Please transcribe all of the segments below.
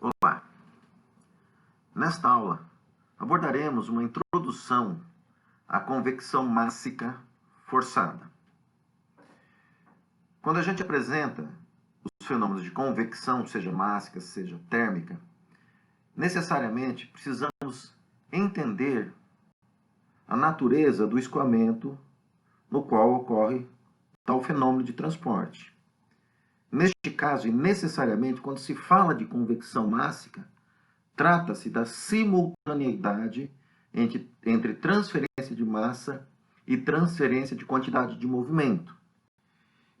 Olá! Nesta aula, abordaremos uma introdução à convecção mássica forçada. Quando a gente apresenta os fenômenos de convecção, seja mássica, seja térmica, necessariamente precisamos entender a natureza do escoamento no qual ocorre tal fenômeno de transporte. Neste caso, e necessariamente, quando se fala de convecção mássica, trata-se da simultaneidade entre transferência de massa e transferência de quantidade de movimento.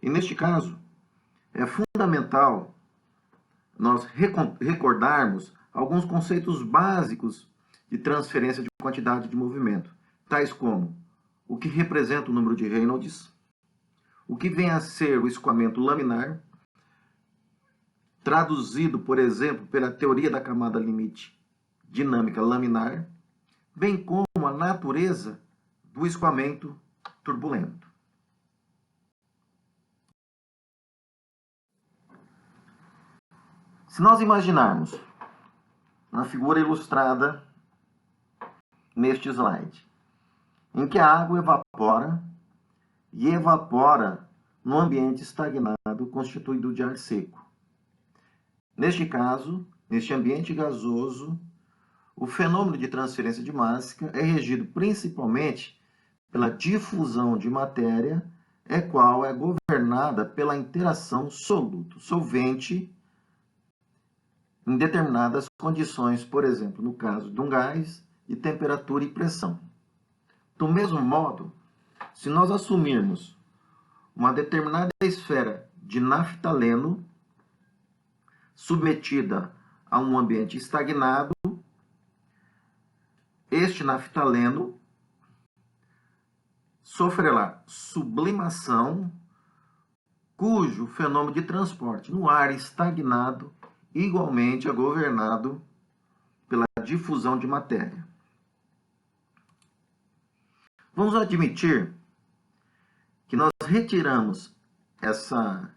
E neste caso, é fundamental nós recordarmos alguns conceitos básicos de transferência de quantidade de movimento, tais como o que representa o número de Reynolds, o que vem a ser o escoamento laminar, traduzido, por exemplo, pela teoria da camada limite dinâmica laminar, bem como a natureza do escoamento turbulento. Se nós imaginarmos uma figura ilustrada neste slide, em que a água evapora e evapora no ambiente estagnado constituído de ar seco. Neste caso, neste ambiente gasoso, o fenômeno de transferência de massa é regido principalmente pela difusão de matéria, qual é governada pela interação soluto-solvente em determinadas condições, por exemplo, no caso de um gás, de temperatura e pressão. Do mesmo modo, se nós assumirmos uma determinada esfera de naftaleno submetida a um ambiente estagnado, este naftaleno sofrerá sublimação, cujo fenômeno de transporte no ar estagnado igualmente é governado pela difusão de matéria. Vamos admitir que nós retiramos essa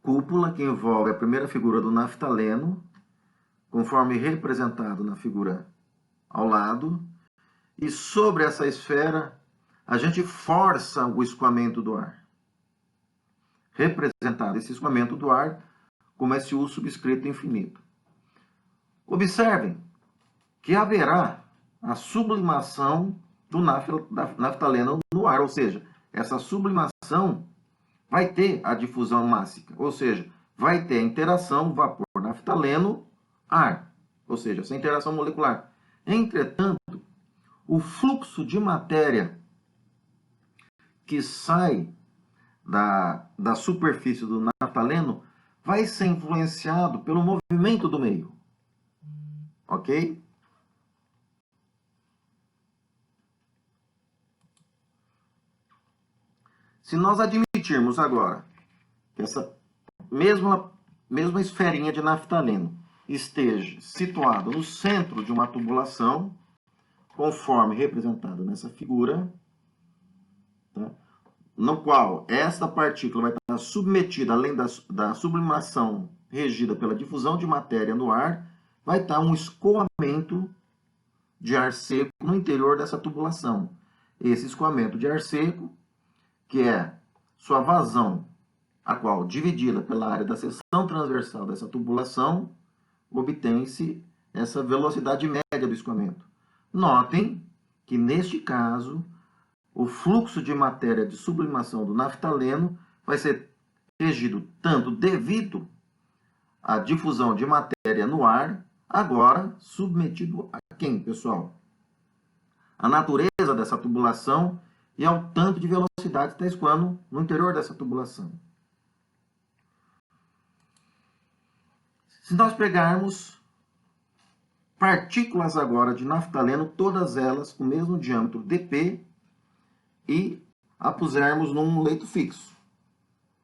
cúpula que envolve a primeira figura do naftaleno, conforme representado na figura ao lado, e sobre essa esfera a gente força o escoamento do ar. Representado esse escoamento do ar como esse U subscrito infinito. Observem que haverá a sublimação do naftaleno no ar, ou seja, essa sublimação vai ter a difusão mássica, ou seja, vai ter a interação vapor-naftaleno-ar, ou seja, essa interação molecular. Entretanto, o fluxo de matéria que sai da superfície do naftaleno vai ser influenciado pelo movimento do meio. Ok? Se nós admitirmos agora que essa mesma esferinha de naftaleno esteja situada no centro de uma tubulação, conforme representado nessa figura, tá? No qual esta partícula vai estar submetida, além da sublimação regida pela difusão de matéria no ar, vai estar um escoamento de ar seco no interior dessa tubulação. Esse escoamento de ar seco, que é sua vazão, a qual, dividida pela área da seção transversal dessa tubulação, obtém-se essa velocidade média do escoamento. Notem que, neste caso, o fluxo de matéria de sublimação do naftaleno vai ser regido tanto devido à difusão de matéria no ar, agora submetido a quem, pessoal? A natureza dessa tubulação e ao tanto de velocidade que está escoando no interior dessa tubulação. Se nós pegarmos partículas agora de naftaleno, todas elas com o mesmo diâmetro dp, e a pusermos num leito fixo,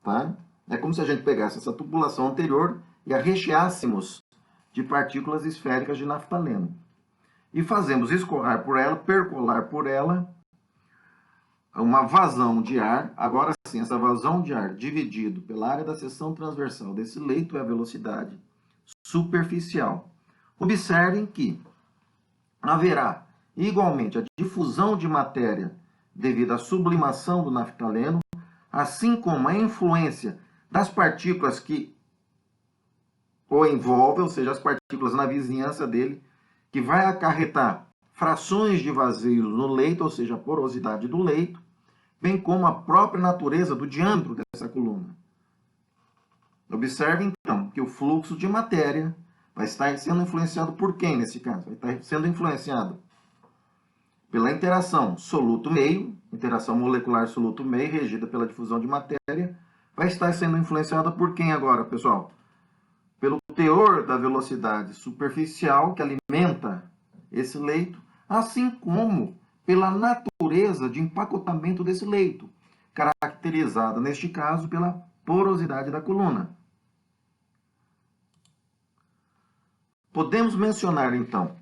tá? É como se a gente pegasse essa tubulação anterior e a recheássemos de partículas esféricas de naftaleno. E fazemos escorrer por ela, percolar por ela, uma vazão de ar. Agora sim, essa vazão de ar dividido pela área da seção transversal desse leito é a velocidade superficial. Observem que haverá igualmente a difusão de matéria devido à sublimação do naftaleno, assim como a influência das partículas que o envolvem, ou seja, as partículas na vizinhança dele, que vai acarretar frações de vazio no leito, ou seja, a porosidade do leito, bem como a própria natureza do diâmetro dessa coluna. Observe, então, que o fluxo de matéria vai estar sendo influenciado por quem, nesse caso? Vai estar sendo influenciado pela interação soluto-meio, interação molecular soluto-meio, regida pela difusão de matéria, vai estar sendo influenciada por quem agora, pessoal? Pelo teor da velocidade superficial que alimenta esse leito, assim como pela natureza de empacotamento desse leito, caracterizada, neste caso, pela porosidade da coluna. Podemos mencionar, então,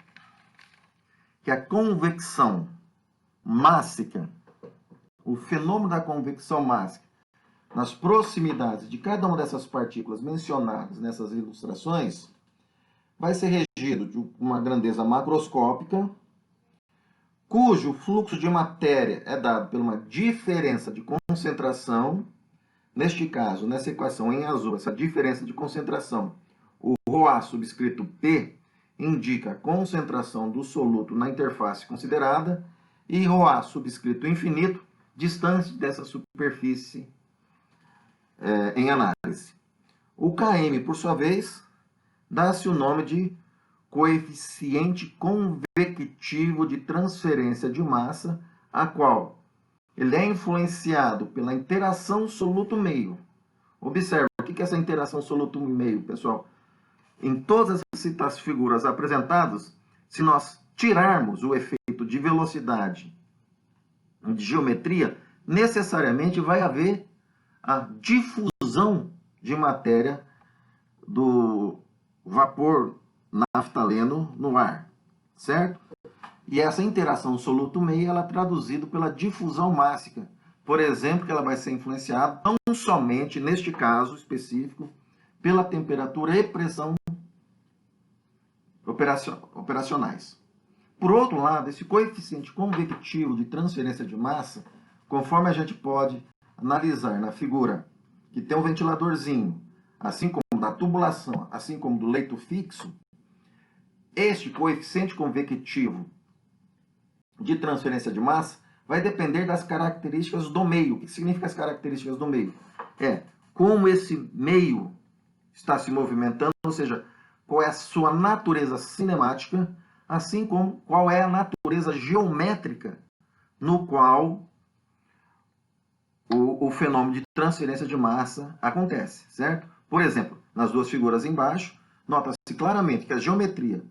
que a convecção mássica, o fenômeno da convecção mássica, nas proximidades de cada uma dessas partículas mencionadas nessas ilustrações, vai ser regido de uma grandeza macroscópica, cujo fluxo de matéria é dado por uma diferença de concentração. Neste caso, nessa equação em azul, essa diferença de concentração, o ρA subscrito P, indica a concentração do soluto na interface considerada, e ρA subscrito infinito, distância dessa superfície em análise. O Km, por sua vez, dá-se o nome de coeficiente convectivo de transferência de massa, a qual ele é influenciado pela interação soluto-meio. Observe, o que é essa interação soluto-meio, pessoal? Em todas essas figuras apresentadas, se nós tirarmos o efeito de velocidade de geometria, necessariamente vai haver a difusão de matéria do vapor naftaleno no ar, certo? E essa interação soluto-meio ela é traduzida pela difusão mássica. Por exemplo, que ela vai ser influenciada não somente, neste caso específico, pela temperatura e pressão operacionais. Por outro lado, esse coeficiente convectivo de transferência de massa, conforme a gente pode analisar na figura que tem um ventiladorzinho, assim como da tubulação, assim como do leito fixo, este coeficiente convectivo de transferência de massa vai depender das características do meio. O que significa as características do meio? É como esse meio está se movimentando, ou seja, qual é a sua natureza cinemática, assim como qual é a natureza geométrica no qual o fenômeno de transferência de massa acontece, certo? Por exemplo, nas duas figuras embaixo, nota-se claramente que a geometria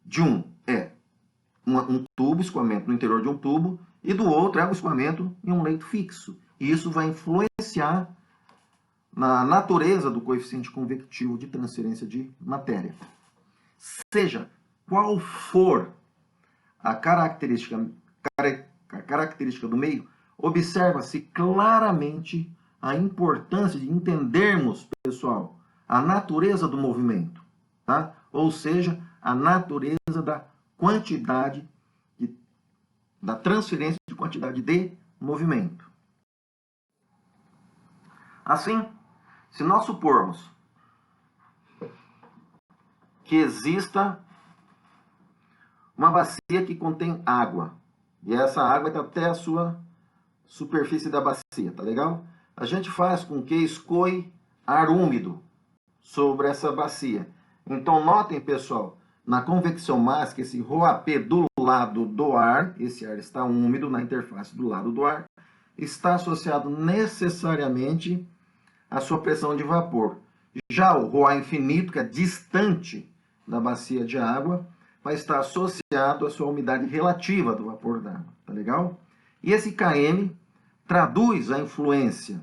de um é um tubo, escoamento no interior de um tubo, e do outro é um escoamento em um leito fixo. E isso vai influenciar na natureza do coeficiente convectivo de transferência de matéria. Seja qual for a característica do meio, observa-se claramente a importância de entendermos, pessoal, a natureza do movimento, tá? Ou seja, a natureza da quantidade, da transferência de quantidade de movimento. Assim, se nós supormos que exista uma bacia que contém água, e essa água está até a sua superfície da bacia, tá legal? A gente faz com que escoe ar úmido sobre essa bacia. Então, notem, pessoal, na convecção mássica, esse ρAP do lado do ar, esse ar está úmido na interface do lado do ar, está associado necessariamente à sua pressão de vapor. Já o ρA infinito, que é distante da bacia de água, vai estar associado à sua umidade relativa do vapor d'água, tá legal? E esse Km traduz a influência,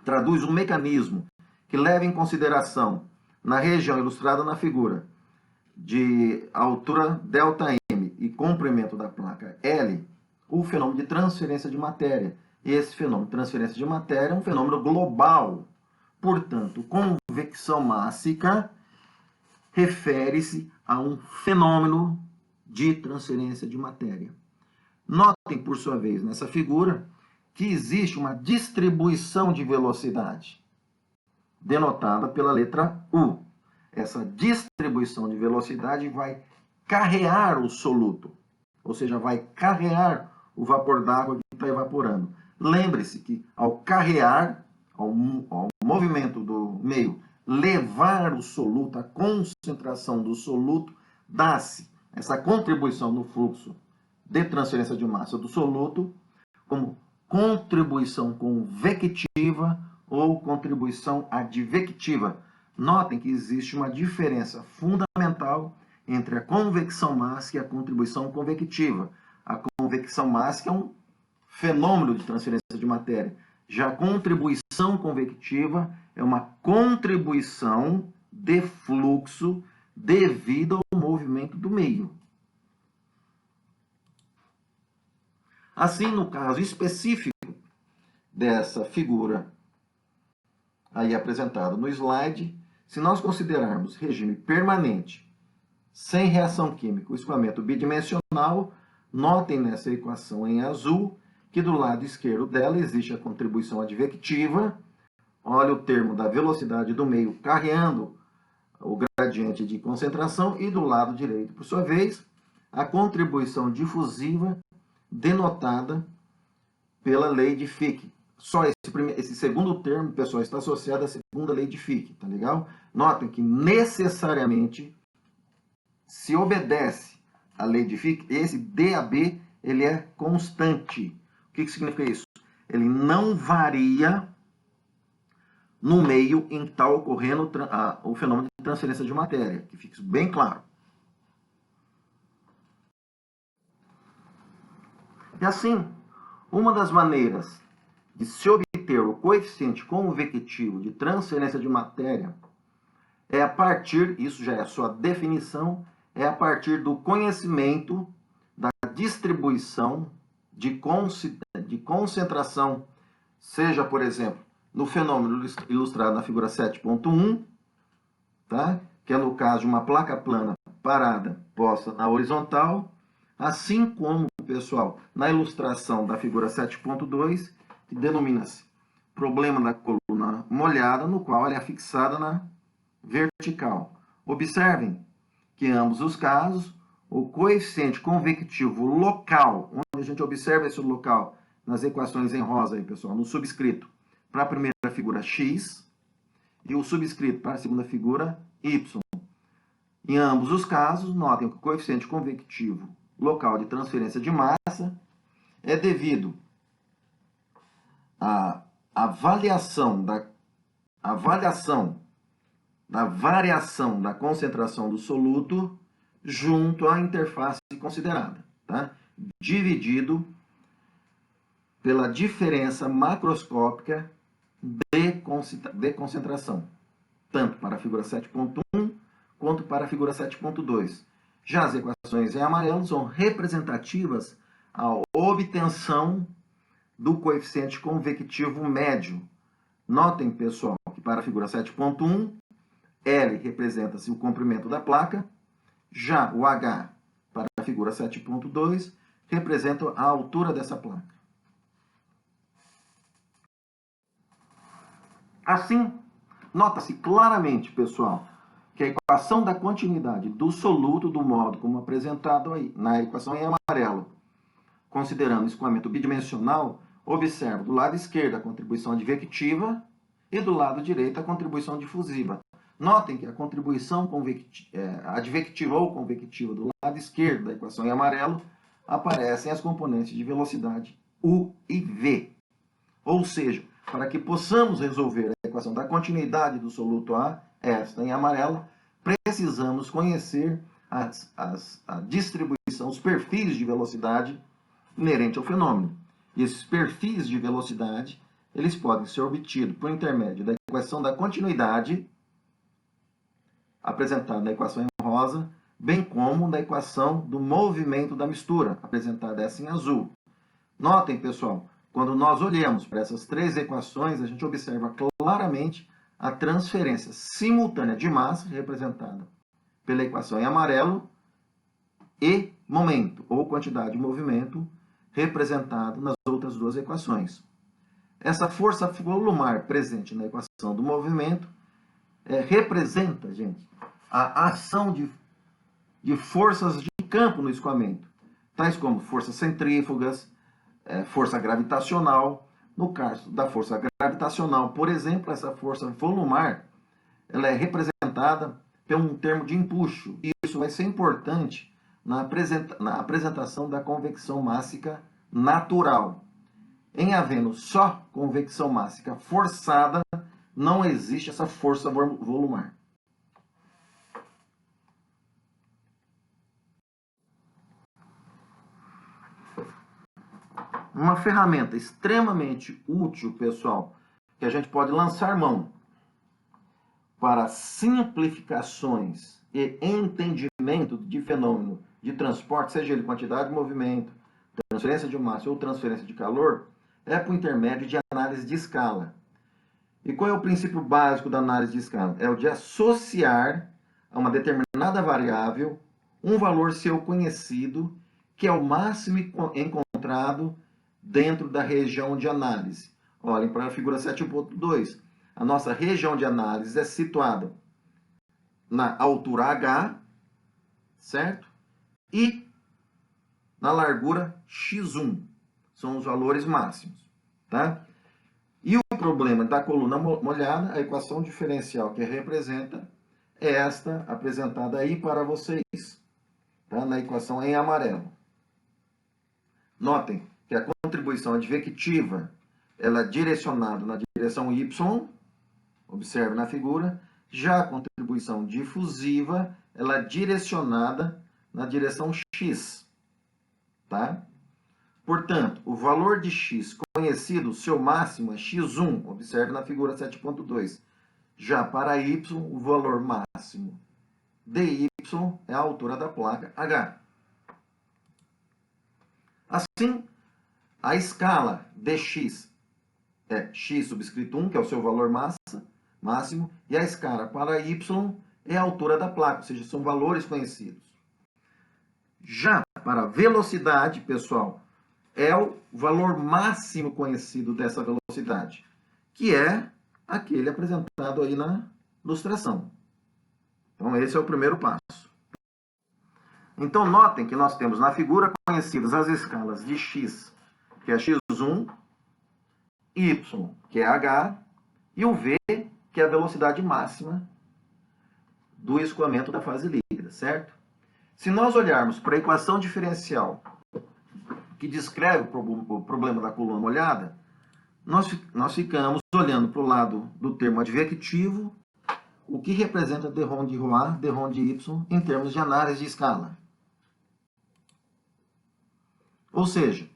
traduz um mecanismo que leva em consideração, na região ilustrada na figura, de altura ΔM e comprimento da placa L, o fenômeno de transferência de matéria. E esse fenômeno de transferência de matéria é um fenômeno global, Portanto, convecção mássica refere-se a um fenômeno de transferência de matéria. Notem, por sua vez, nessa figura, que existe uma distribuição de velocidade, denotada pela letra U. Essa distribuição de velocidade vai carrear o soluto, ou seja, vai carrear o vapor d'água que está evaporando. Lembre-se que ao carrear, ao movimento do meio, levar o soluto, a concentração do soluto, dá-se essa contribuição no fluxo de transferência de massa do soluto como contribuição convectiva ou contribuição advectiva. Notem que existe uma diferença fundamental entre a convecção mássica e a contribuição convectiva. A convecção mássica é um fenômeno de transferência de matéria. Já a contribuição convectiva é uma contribuição de fluxo devido ao movimento do meio. Assim, no caso específico dessa figura aí apresentada no slide, se nós considerarmos regime permanente, sem reação química, o escoamento bidimensional, notem nessa equação em azul que do lado esquerdo dela existe a contribuição advectiva. Olha o termo da velocidade do meio carreando o gradiente de concentração, e do lado direito, por sua vez, a contribuição difusiva denotada pela lei de Fick. Só esse segundo termo, pessoal, está associado à segunda lei de Fick, tá legal? Notem que necessariamente se obedece à lei de Fick, esse DAB ele é constante. O que significa isso? Ele não varia no meio em que está ocorrendo o fenômeno de transferência de matéria, que fique bem claro. E assim, uma das maneiras de se obter o coeficiente convectivo de transferência de matéria é a partir, isso já é a sua definição, é a partir do conhecimento da distribuição de concentração, seja, por exemplo, no fenômeno ilustrado na figura 7.1, tá? Que é no caso de uma placa plana parada posta na horizontal, assim como, pessoal, na ilustração da figura 7.2, que denomina-se problema da coluna molhada, no qual ela é fixada na vertical. Observem que em ambos os casos, o coeficiente convectivo local, onde a gente observa esse local nas equações em rosa, aí, pessoal, no subscrito, para a primeira figura x, e o subscrito para a segunda figura y. Em ambos os casos, notem que o coeficiente convectivo local de transferência de massa é devido à variação da concentração do soluto junto à interface considerada, tá? Dividido pela diferença macroscópica de concentração, tanto para a figura 7.1 quanto para a figura 7.2. Já as equações em amarelo são representativas à obtenção do coeficiente convectivo médio. Notem, pessoal, que para a figura 7.1, L representa-se o comprimento da placa, já o H para a figura 7.2 representa a altura dessa placa. Assim, nota-se claramente, pessoal, que a equação da continuidade do soluto do modo como apresentado aí na equação em amarelo, considerando o escoamento bidimensional, observa do lado esquerdo a contribuição advectiva e do lado direito a contribuição difusiva. Notem que a contribuição advectiva ou convectiva do lado esquerdo da equação em amarelo aparecem as componentes de velocidade U e V. Ou seja, para que possamos resolver a equação da continuidade do soluto A, esta em amarelo, precisamos conhecer a distribuição, os perfis de velocidade inerente ao fenômeno. E esses perfis de velocidade, eles podem ser obtidos por intermédio da equação da continuidade, apresentada na equação em rosa, bem como da equação do movimento da mistura, apresentada essa em azul. Notem, pessoal, quando nós olhamos para essas três equações, a gente observa claramente a transferência simultânea de massa, representada pela equação em amarelo, e momento, ou quantidade de movimento, representado nas outras duas equações. Essa força volumar presente na equação do movimento representa, gente, a ação de forças de campo no escoamento, tais como forças centrífugas, força gravitacional. No caso da força gravitacional, por exemplo, essa força volumar, ela é representada por um termo de empuxo. E isso vai ser importante na apresentação da convecção mássica natural. Em havendo só convecção mássica forçada, não existe essa força volumar. Uma ferramenta extremamente útil, pessoal, que a gente pode lançar mão para simplificações e entendimento de fenômeno de transporte, seja ele quantidade de movimento, transferência de massa ou transferência de calor, é por intermédio de análise de escala. E qual é o princípio básico da análise de escala? É o de associar a uma determinada variável um valor seu conhecido, que é o máximo encontrado dentro da região de análise. Olhem para a figura 7.2. A nossa região de análise é situada na altura H, certo? E na largura x1. São os valores máximos, tá? E o problema da coluna molhada, a equação diferencial que representa, é esta apresentada aí para vocês, tá? Na equação em amarelo. Notem que a contribuição advectiva, ela é direcionada na direção y, observe na figura, já a contribuição difusiva, ela é direcionada na direção x, tá? Portanto, o valor de x conhecido, seu máximo é x1, observe na figura 7.2. Já para y, o valor máximo dy é a altura da placa H. Assim, a escala dx é x subscrito 1, que é o seu valor máximo, e a escala para y é a altura da placa, ou seja, são valores conhecidos. Já para velocidade, pessoal, é o valor máximo conhecido dessa velocidade, que é aquele apresentado aí na ilustração. Então, esse é o primeiro passo. Então, notem que nós temos na figura conhecidas as escalas de x, que é x1, y, que é h, e o v, que é a velocidade máxima do escoamento da fase líquida, certo? Se nós olharmos para a equação diferencial que descreve o problema da coluna molhada, nós ficamos olhando para o lado do termo advectivo, o que representa d rho de ρ A, d rho de y, em termos de análise de escala. Ou seja,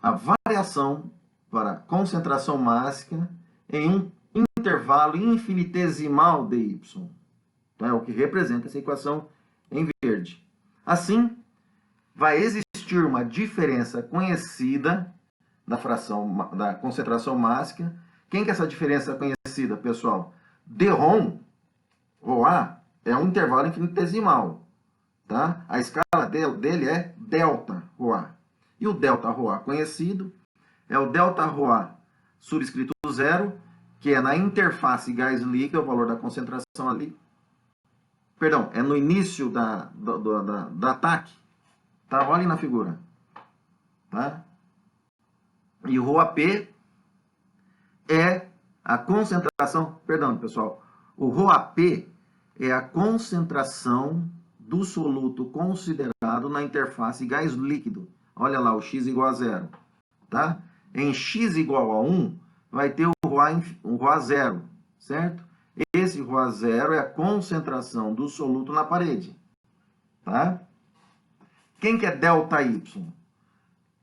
a variação para concentração máxima em um intervalo infinitesimal dy. Então, é o que representa essa equação em verde. Assim, vai existir uma diferença conhecida da fração da concentração máxima. Quem que é essa diferença conhecida, pessoal? D rho A é um intervalo infinitesimal, tá? A escala dele é delta ρ A. E o delta ρ A conhecido é o delta ρ A subscrito 0, que é na interface gás líquido, o valor da concentração ali. Perdão, é no início do ataque. Tá? Olhem na figura. Tá? E o ρAP é a concentração... Perdão, pessoal. O ρAP é a concentração do soluto considerado na interface gás líquido. Olha lá, o x igual a 0. Tá? Em x igual a 1, vai ter o ρA 0, certo? Esse ρA 0 é a concentração do soluto na parede. Tá? Quem que é ΔY?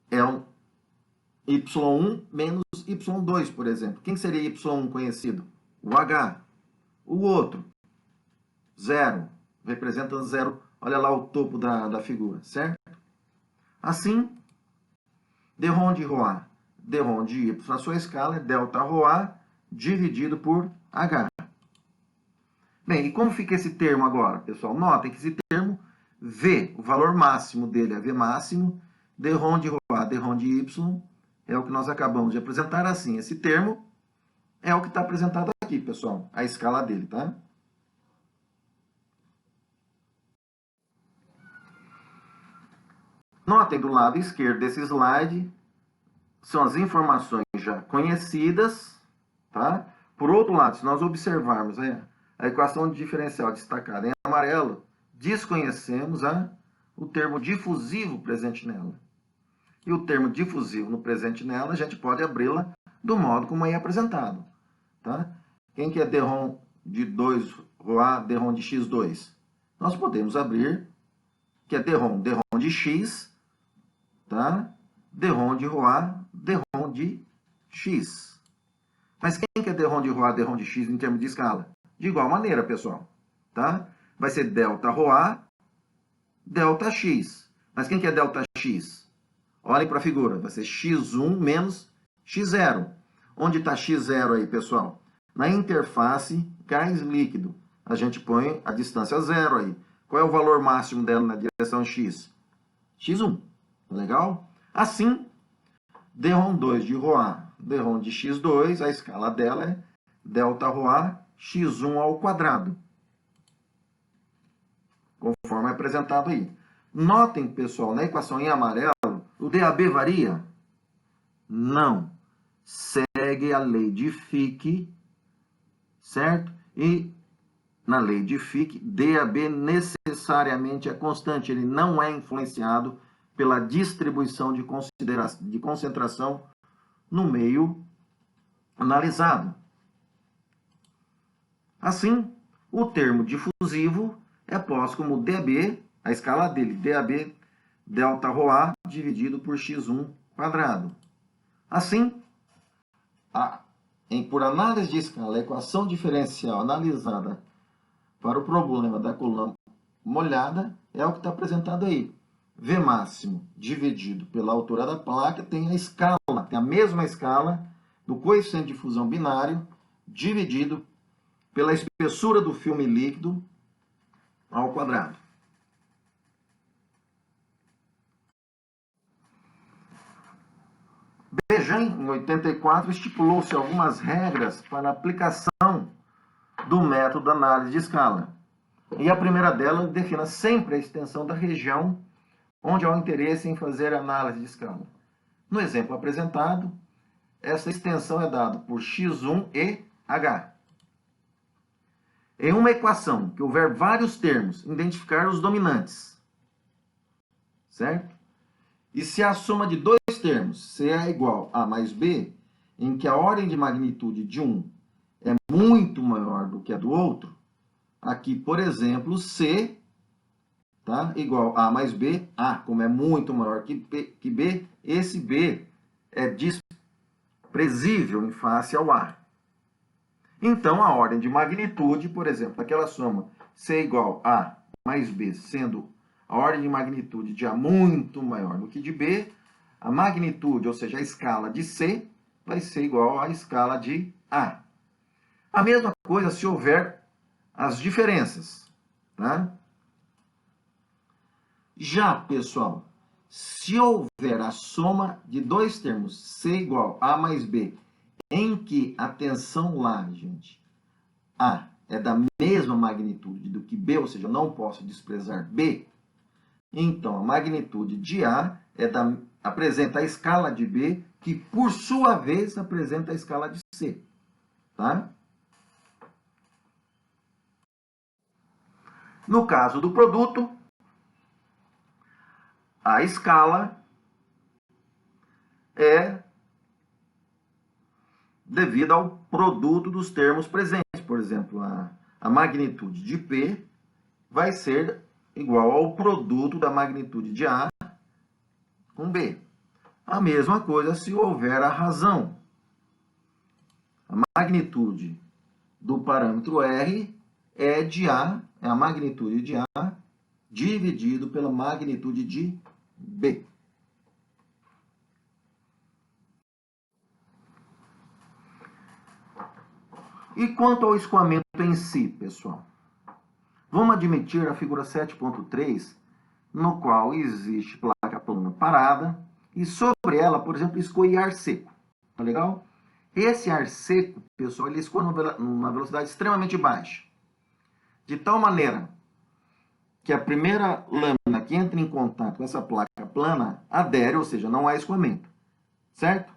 É um Y1 menos Y2, por exemplo. Quem seria Y1 conhecido? O H. O outro, 0. Representa 0. Olha lá o topo da figura, certo? Assim, d rho de ρ A, d rho de y na sua escala é delta ρ A dividido por H. Bem, e como fica esse termo agora, pessoal? Notem que esse termo, V, o valor máximo dele é V máximo, dρ de ρ, dρ de y, é o que nós acabamos de apresentar assim. Esse termo é o que está apresentado aqui, pessoal, a escala dele, tá? Notem do lado esquerdo desse slide, são as informações já conhecidas, tá? Por outro lado, se nós observarmos a equação diferencial destacada em amarelo, desconhecemos o termo difusivo presente nela. E o termo difusivo no presente nela, a gente pode abri-la do modo como é apresentado. Tá? Quem que é dρ de 2ρA, dρ de x2? Nós podemos abrir, que é dρ de x, tá? dρ de ρA, dρ de x. Mas quem que é dρ de ρA, dρ de x em termos de escala? De igual maneira, pessoal. Tá? Vai ser ΔρA, ΔX. Mas quem que é ΔX? Olhem para a figura. Vai ser x1 menos x0. Onde está x0 aí, pessoal? Na interface gás líquido. A gente põe a distância zero aí. Qual é o valor máximo dela na direção x? x1. Legal? Assim, dρ2 de ρA, dρ de x2, a escala dela é ΔρA x1 ao quadrado. Conforme é apresentado aí. Notem, pessoal, na equação em amarelo, o DAB varia? Não. Segue a lei de Fick, certo? E na lei de Fick, DAB necessariamente é constante. Ele não é influenciado pela distribuição de concentração no meio analisado. Assim, o termo difusivo é posto como DAB, a escala dele, DAB ΔρA dividido por x1 quadrado. Assim, por análise de escala, a equação diferencial analisada para o problema da coluna molhada é o que está apresentado aí. V máximo dividido pela altura da placa tem a escala, tem a mesma escala do coeficiente de fusão binário dividido pela espessura do filme líquido ao quadrado. Bejan, em 84, estipulou-se algumas regras para a aplicação do método de análise de escala. E a primeira delas define sempre a extensão da região onde há o interesse em fazer análise de escala. No exemplo apresentado, essa extensão é dada por x1 e h. Em uma equação que houver vários termos, identificar os dominantes. Certo? E se a soma de dois termos, C é igual a mais B, em que a ordem de magnitude de um é muito maior do que a do outro, aqui, por exemplo, C, tá, igual a mais B, A, como é muito maior que B, esse B é desprezível em face ao A. Então, a ordem de magnitude, por exemplo, daquela soma C igual a mais B, sendo a ordem de magnitude de A muito maior do que de B, a magnitude, ou seja, a escala de C, vai ser igual à escala de A. A mesma coisa se houver as diferenças. Tá? Já, pessoal, se houver a soma de dois termos, C igual a mais B, em que, atenção lá, gente, A é da mesma magnitude do que B, ou seja, eu não posso desprezar B, então a magnitude de A apresenta a escala de B, que por sua vez apresenta a escala de C. Tá? No caso do produto, a escala é devido ao produto dos termos presentes. Por exemplo, a magnitude de P vai ser igual ao produto da magnitude de A com B. A mesma coisa se houver a razão. A magnitude do parâmetro R é de A, é a magnitude de A dividido pela magnitude de B. E quanto ao escoamento em si, pessoal? Vamos admitir a figura 7.3, no qual existe placa plana parada, e sobre ela, por exemplo, escoe ar seco. Tá legal? Esse ar seco, pessoal, ele escoa numa velocidade extremamente baixa. De tal maneira que a primeira lâmina que entra em contato com essa placa plana adere, ou seja, não há escoamento. Certo?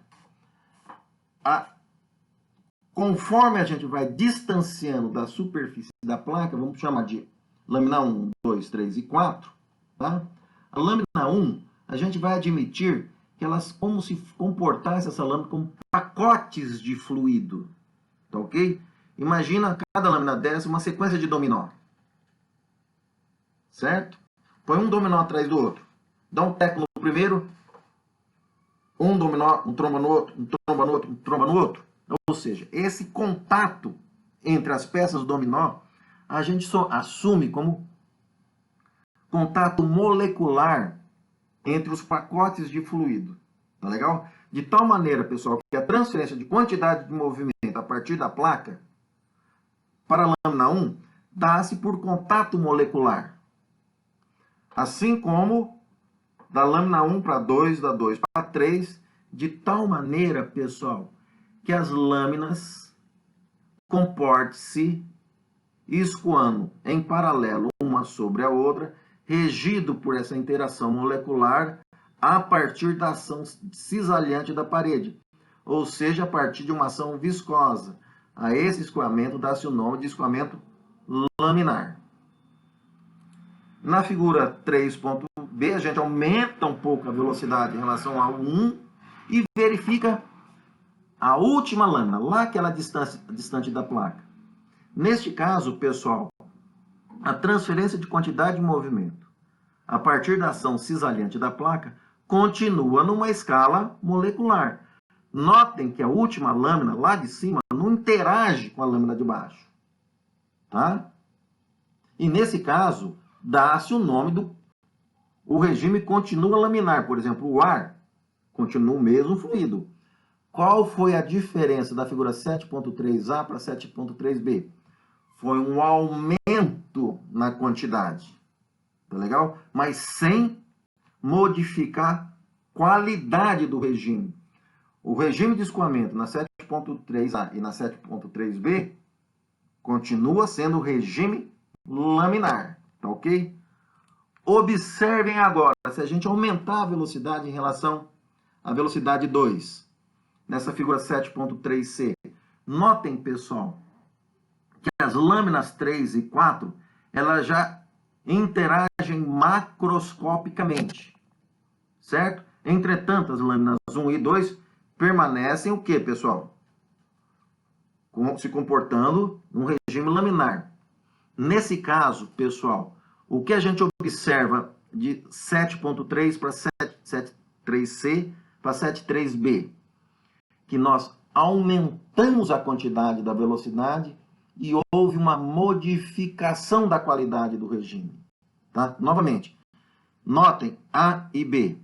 Conforme a gente vai distanciando da superfície da placa, vamos chamar de lâmina 1, 2, 3 e 4, tá? A lâmina 1, a gente vai admitir que elas, como se comportasse essa lâmina como pacotes de fluido, tá ok? Imagina cada lâmina dessa uma sequência de dominó, certo? Põe um dominó atrás do outro, dá um teco no primeiro, um dominó, um tromba no outro, um tromba no outro, um tromba no outro. Ou seja, esse contato entre as peças do dominó, a gente só assume como contato molecular entre os pacotes de fluido. Tá legal? De tal maneira, pessoal, que a transferência de quantidade de movimento a partir da placa para a lâmina 1 dá-se por contato molecular. Assim como da lâmina 1 para 2, da 2 para 3, de tal maneira, pessoal, que as lâminas comportem-se escoando em paralelo uma sobre a outra, regido por essa interação molecular a partir da ação cisalhante da parede, ou seja, a partir de uma ação viscosa. A esse escoamento dá-se o nome de escoamento laminar. Na figura 3.b, a gente aumenta um pouco a velocidade em relação ao 1 e verifica a última lâmina, lá aquela distante da placa. Neste caso, pessoal, a transferência de quantidade de movimento a partir da ação cisalhante da placa continua numa escala molecular. Notem que a última lâmina, lá de cima, não interage com a lâmina de baixo. Tá? E nesse caso, dá-se o nome do... O regime continua laminar. Por exemplo, o ar continua o mesmo fluido. Qual foi a diferença da figura 7.3a para 7.3b? Foi um aumento na quantidade. Tá legal? Mas sem modificar a qualidade do regime. O regime de escoamento na 7.3a e na 7.3b continua sendo o regime laminar. Tá ok? Observem agora, se a gente aumentar a velocidade em relação à velocidade 2, nessa figura 7.3c, notem, pessoal, que as lâminas 3 e 4, elas já interagem macroscopicamente, certo? Entretanto, as lâminas 1 e 2 permanecem o quê, pessoal? Se comportando num regime laminar. Nesse caso, pessoal, o que a gente observa de 7.3 para 7.3c para 7.3b? Que nós aumentamos a quantidade da velocidade e houve uma modificação da qualidade do regime. Tá? Novamente, notem A e B.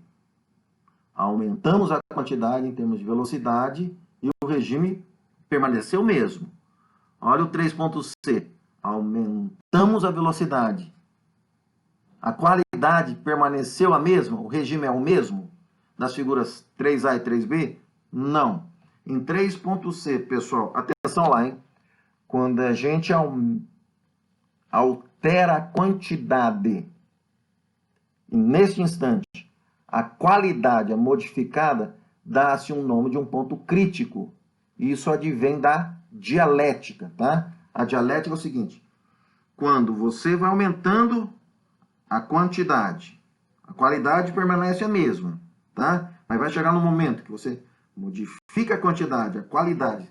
Aumentamos a quantidade em termos de velocidade e o regime permaneceu o mesmo. Olha o 3.C. Aumentamos a velocidade. A qualidade permaneceu a mesma? O regime é o mesmo? Das figuras 3A e 3B? Não. Em 3.C, pessoal, atenção lá, hein? Quando a gente altera a quantidade, e neste instante, a qualidade é modificada, dá-se um nome de um ponto crítico. Isso advém da dialética, tá? A dialética é o seguinte: quando você vai aumentando a quantidade, a qualidade permanece a mesma, tá? Mas vai chegar no momento que você modifica a quantidade, a qualidade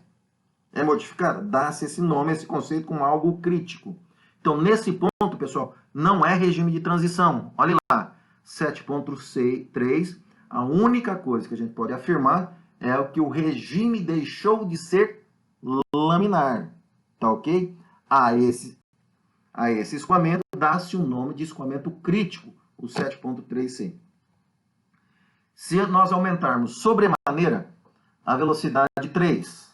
é modificada, dá-se esse nome, esse conceito como algo crítico. Então, nesse ponto, pessoal, não é regime de transição. Olha lá, 7.3, a única coisa que a gente pode afirmar é o que o regime deixou de ser laminar, tá ok? A esse escoamento dá-se o nome de escoamento crítico, o 7.3c. Se nós aumentarmos sobremaneira a velocidade 3,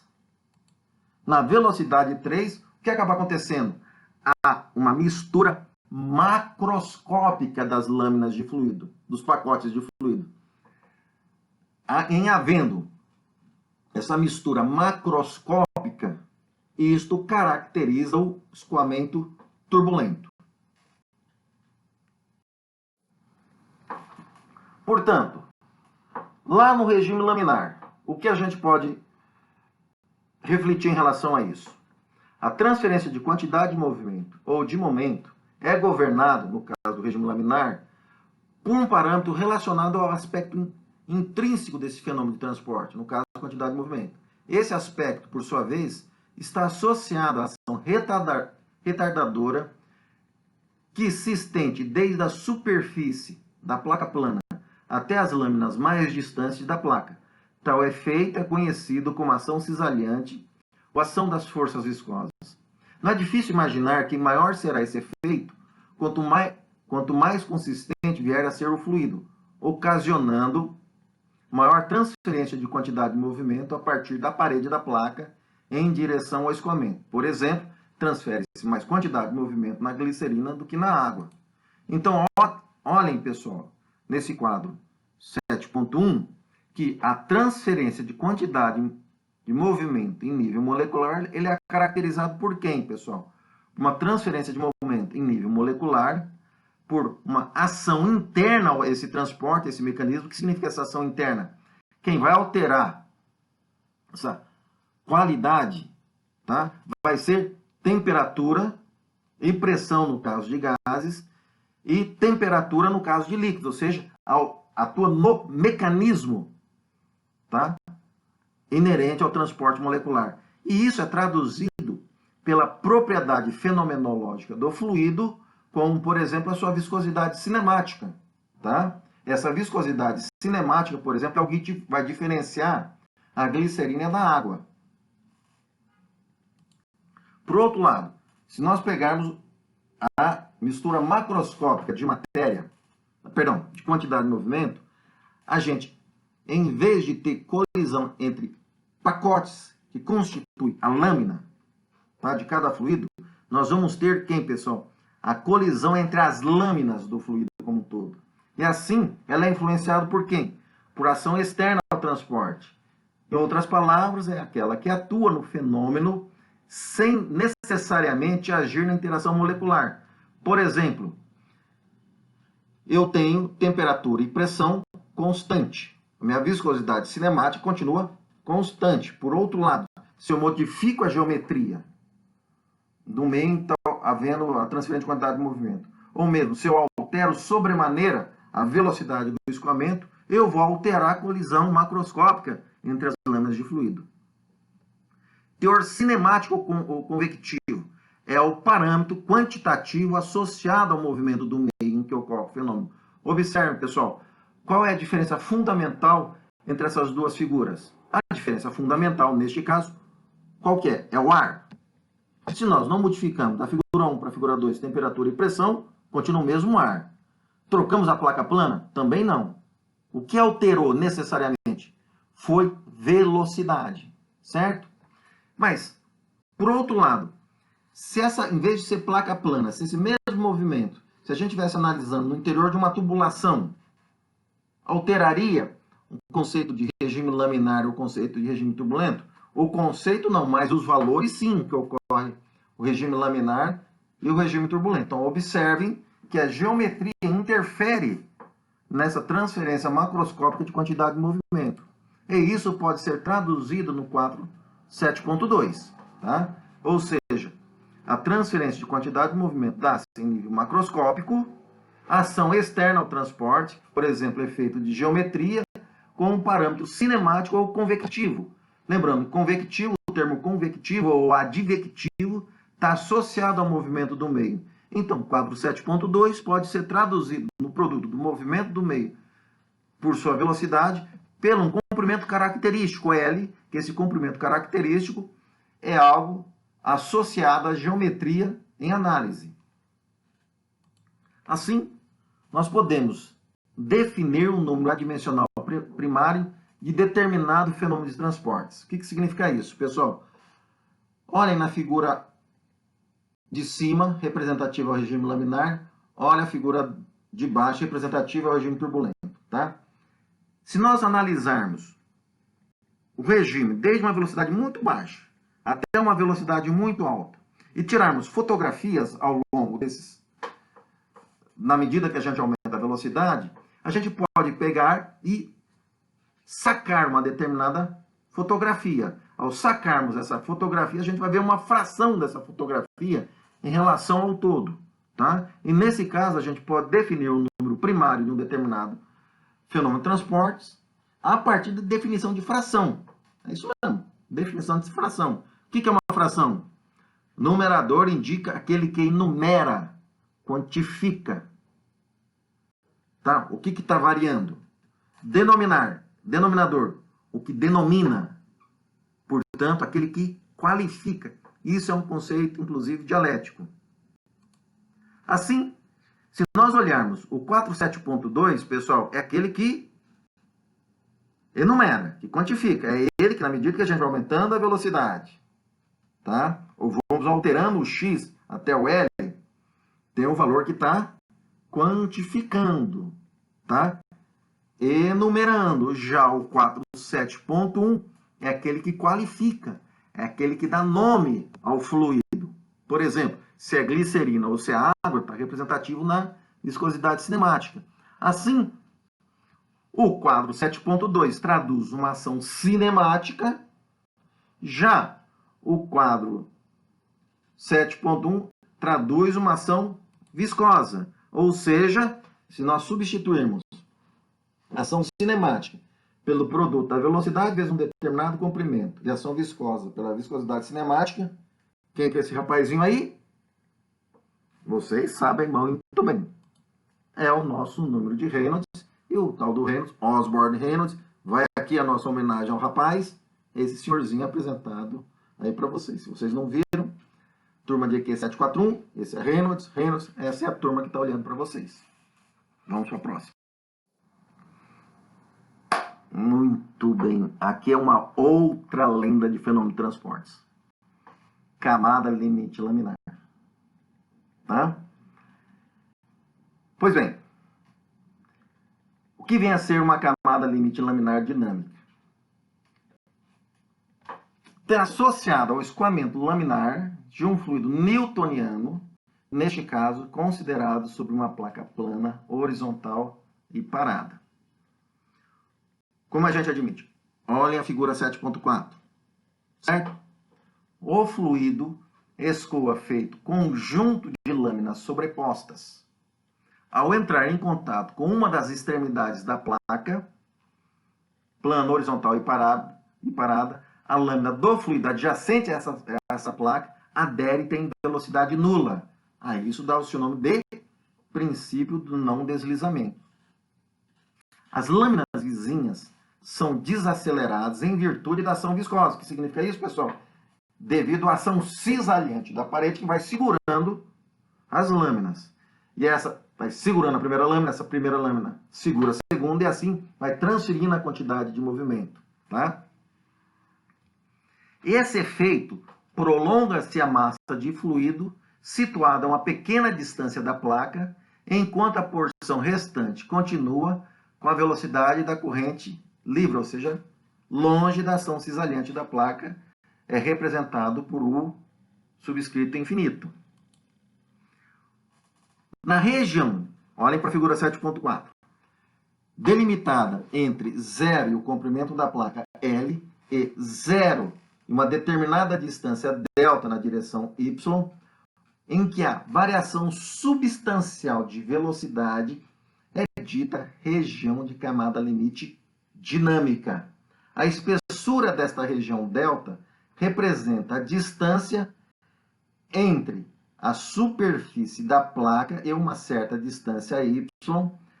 Na velocidade 3, o que acaba acontecendo? Há uma mistura macroscópica das lâminas de fluido, dos pacotes de fluido. Em havendo essa mistura macroscópica, isto caracteriza o escoamento turbulento. Portanto, lá no regime laminar, o que a gente pode refletir em relação a isso? A transferência de quantidade de movimento ou de momento é governado, no caso do regime laminar, por um parâmetro relacionado ao aspecto intrínseco desse fenômeno de transporte, no caso, a quantidade de movimento. Esse aspecto, por sua vez, está associado à ação retardadora que se estende desde a superfície da placa plana até as lâminas mais distantes da placa. Tal efeito é conhecido como ação cisalhante ou ação das forças viscosas. Não é difícil imaginar que maior será esse efeito quanto mais consistente vier a ser o fluido, ocasionando maior transferência de quantidade de movimento a partir da parede da placa em direção ao escoamento. Por exemplo, transfere-se mais quantidade de movimento na glicerina do que na água. Então, olhem, pessoal, nesse quadro 7.1, que a transferência de quantidade de movimento em nível molecular, ele é caracterizado por quem, pessoal? Uma transferência de movimento em nível molecular por uma ação interna a esse transporte, esse mecanismo. O que significa essa ação interna? Quem vai alterar essa qualidade, tá? Vai ser temperatura e pressão no caso de gases e temperatura no caso de líquidos, ou seja, atua no mecanismo, tá? Inerente ao transporte molecular. E isso é traduzido pela propriedade fenomenológica do fluido, como, por exemplo, a sua viscosidade cinemática, tá? Essa viscosidade cinemática, por exemplo, é o que vai diferenciar a glicerina da água. Por outro lado, se nós pegarmos a mistura macroscópica de matéria, de quantidade de movimento, a gente, em vez de ter colisão entre pacotes que constituem a lâmina, tá, de cada fluido, nós vamos ter quem, pessoal? A colisão entre as lâminas do fluido como um todo. E assim, ela é influenciada por quem? Por ação externa ao transporte. Em outras palavras, é aquela que atua no fenômeno sem necessariamente agir na interação molecular. Por exemplo, eu tenho temperatura e pressão constante. A minha viscosidade cinemática continua constante. Por outro lado, se eu modifico a geometria do meio, então, havendo a transferência de quantidade de movimento, ou mesmo se eu altero sobremaneira a velocidade do escoamento, eu vou alterar a colisão macroscópica entre as lâminas de fluido. Teor cinemático ou convectivo é o parâmetro quantitativo associado ao movimento do meio em que ocorre o fenômeno. Observe, pessoal, qual é a diferença fundamental entre essas duas figuras? A diferença fundamental, neste caso, qual que é? É o ar. Se nós não modificamos da figura 1 para a figura 2 temperatura e pressão, continua o mesmo ar. Trocamos a placa plana? Também não. O que alterou necessariamente foi velocidade, certo? Mas, por outro lado, se essa, em vez de ser placa plana, se esse mesmo movimento, se a gente estivesse analisando no interior de uma tubulação, alteraria o conceito de regime laminar ou o conceito de regime turbulento? O conceito não, mas os valores sim que ocorre o regime laminar e o regime turbulento. Então, observem que a geometria interfere nessa transferência macroscópica de quantidade de movimento. E isso pode ser traduzido no quadro 7.2, tá? Ou seja, a transferência de quantidade de movimento dá-se em nível macroscópico, ação externa ao transporte, por exemplo, efeito de geometria, com um parâmetro cinemático ou convectivo. Lembrando, convectivo, o termo convectivo ou advectivo está associado ao movimento do meio. Então, o quadro 7.2 pode ser traduzido no produto do movimento do meio por sua velocidade pelo um comprimento característico, L, que esse comprimento característico é algo associado à geometria em análise. Assim, nós podemos definir um número adimensional primário de determinado fenômeno de transportes. O que significa isso, pessoal? Olhem na figura de cima, representativa ao regime laminar. Olha a figura de baixo, representativa ao regime turbulento. Tá? Se nós analisarmos o regime desde uma velocidade muito baixa até uma velocidade muito alta e tirarmos fotografias ao longo desses, na medida que a gente aumenta a velocidade, a gente pode pegar e sacar uma determinada fotografia. Ao sacarmos essa fotografia, a gente vai ver uma fração dessa fotografia em relação ao todo. Tá? E nesse caso, a gente pode definir o número primário de um determinado fenômeno de transportes a partir da definição de fração. É isso mesmo, definição de fração. O que é uma fração? Numerador indica aquele que enumera, quantifica. Tá? O que está variando? Denominador, o que denomina. Portanto, aquele que qualifica. Isso é um conceito, inclusive, dialético. Assim, se nós olharmos o 47.2, pessoal, é aquele que enumera, que quantifica. É ele que, na medida que a gente vai aumentando a velocidade, tá? Ou vamos alterando o x até o L, tem um valor que está quantificando, tá? Enumerando. Já o 47.1 é aquele que qualifica, é aquele que dá nome ao fluido. Por exemplo, se é glicerina ou se é água, está representativo na viscosidade cinemática. Assim, o quadro 7.2 traduz uma ação cinemática, já o quadro 7.1 traduz uma ação viscosa. Ou seja, se nós substituirmos a ação cinemática pelo produto da velocidade vezes um determinado comprimento e ação viscosa pela viscosidade cinemática, quem que é esse rapazinho aí? Vocês sabem muito bem. É o nosso número de Reynolds. E o tal do Reynolds, Osborne Reynolds, vai aqui a nossa homenagem ao rapaz, esse senhorzinho apresentado aí para vocês. Se vocês não viram, turma de EQ 741, esse é Reynolds, essa é a turma que está olhando para vocês. Vamos para a próxima. Muito bem. Aqui é uma outra lenda de fenômeno de transportes. Camada limite laminar. Tá? Pois bem, o que vem a ser uma camada limite laminar dinâmica? Está associada ao escoamento laminar de um fluido newtoniano, neste caso, considerado sobre uma placa plana, horizontal e parada. Como a gente admite? Olhem a figura 7.4, certo? O fluido escoa feito conjunto de lâminas sobrepostas. Ao entrar em contato com uma das extremidades da placa, plana, horizontal e parada, a lâmina do fluido adjacente a essa placa adere e tem velocidade nula. Aí isso dá o seu nome de princípio do não deslizamento. As lâminas vizinhas são desaceleradas em virtude da ação viscosa. O que significa isso, pessoal? Devido à ação cisalhante da parede que vai segurando as lâminas. E essa vai segurando a primeira lâmina, essa primeira lâmina segura a segunda e assim vai transferindo a quantidade de movimento. Tá? Esse efeito prolonga-se a massa de fluido situada a uma pequena distância da placa, enquanto a porção restante continua com a velocidade da corrente livre, ou seja, longe da ação cisalhante da placa, é representado por U subscrito infinito. Na região, olhem para a figura 7.4, delimitada entre 0 e o comprimento da placa L e 0 e uma determinada distância delta na direção Y, em que a variação substancial de velocidade é dita região de camada limite dinâmica. A espessura desta região delta representa a distância entre a superfície da placa e uma certa distância y,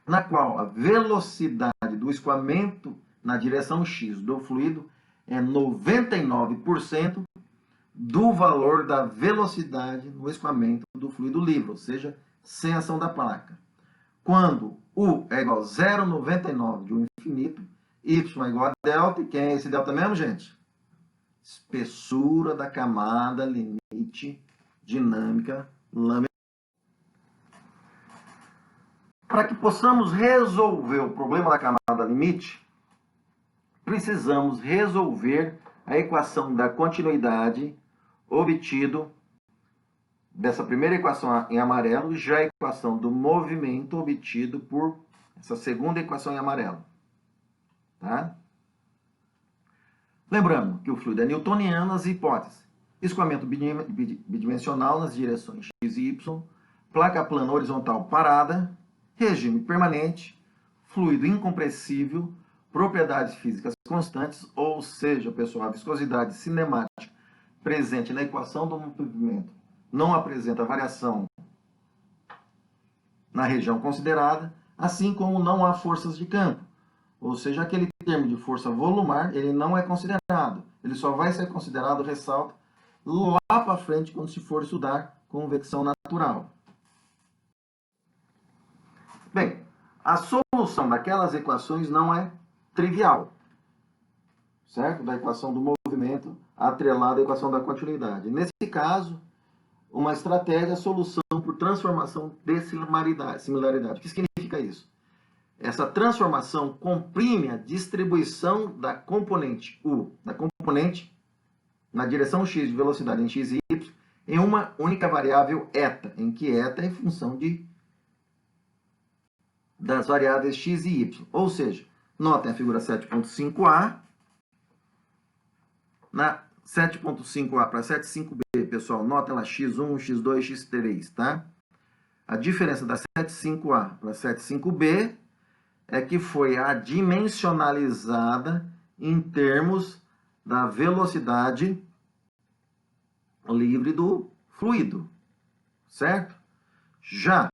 na qual a velocidade do escoamento na direção x do fluido é 99% do valor da velocidade no escoamento do fluido livre, ou seja, sem ação da placa. Quando U é igual a 0,99 de U infinito, Y é igual a delta, e quem é esse delta mesmo, gente? espessura da camada limite dinâmica laminar. Para que possamos resolver o problema da camada limite, precisamos resolver a equação da continuidade obtido dessa primeira equação em amarelo, já a equação do movimento obtido por essa segunda equação em amarelo. Tá? Lembrando que o fluido é newtoniano nas hipóteses: escoamento bidimensional nas direções x e y, placa plana horizontal parada, regime permanente, fluido incompressível, propriedades físicas constantes, ou seja, pessoal, a viscosidade cinemática presente na equação do movimento não apresenta variação na região considerada, assim como não há forças de campo. Ou seja, aquele termo de força volumar, ele não é considerado. Ele só vai ser considerado, ressalto, lá para frente, quando se for estudar convecção natural. Bem, a solução daquelas equações não é trivial, certo? Da equação do movimento atrelada à equação da continuidade. Nesse caso, uma estratégia é a solução por transformação de similaridade. O que significa isso? Essa transformação comprime a distribuição da componente U, da componente na direção x de velocidade em x e y, em uma única variável eta, em que eta é função das variáveis x e y. Ou seja, notem a figura 7.5a. Na 7.5a para 7.5b, pessoal, notem lá x1, x2, x3, tá? A diferença da 7.5a para 7.5b é que foi adimensionalizada em termos da velocidade livre do fluido, certo? Já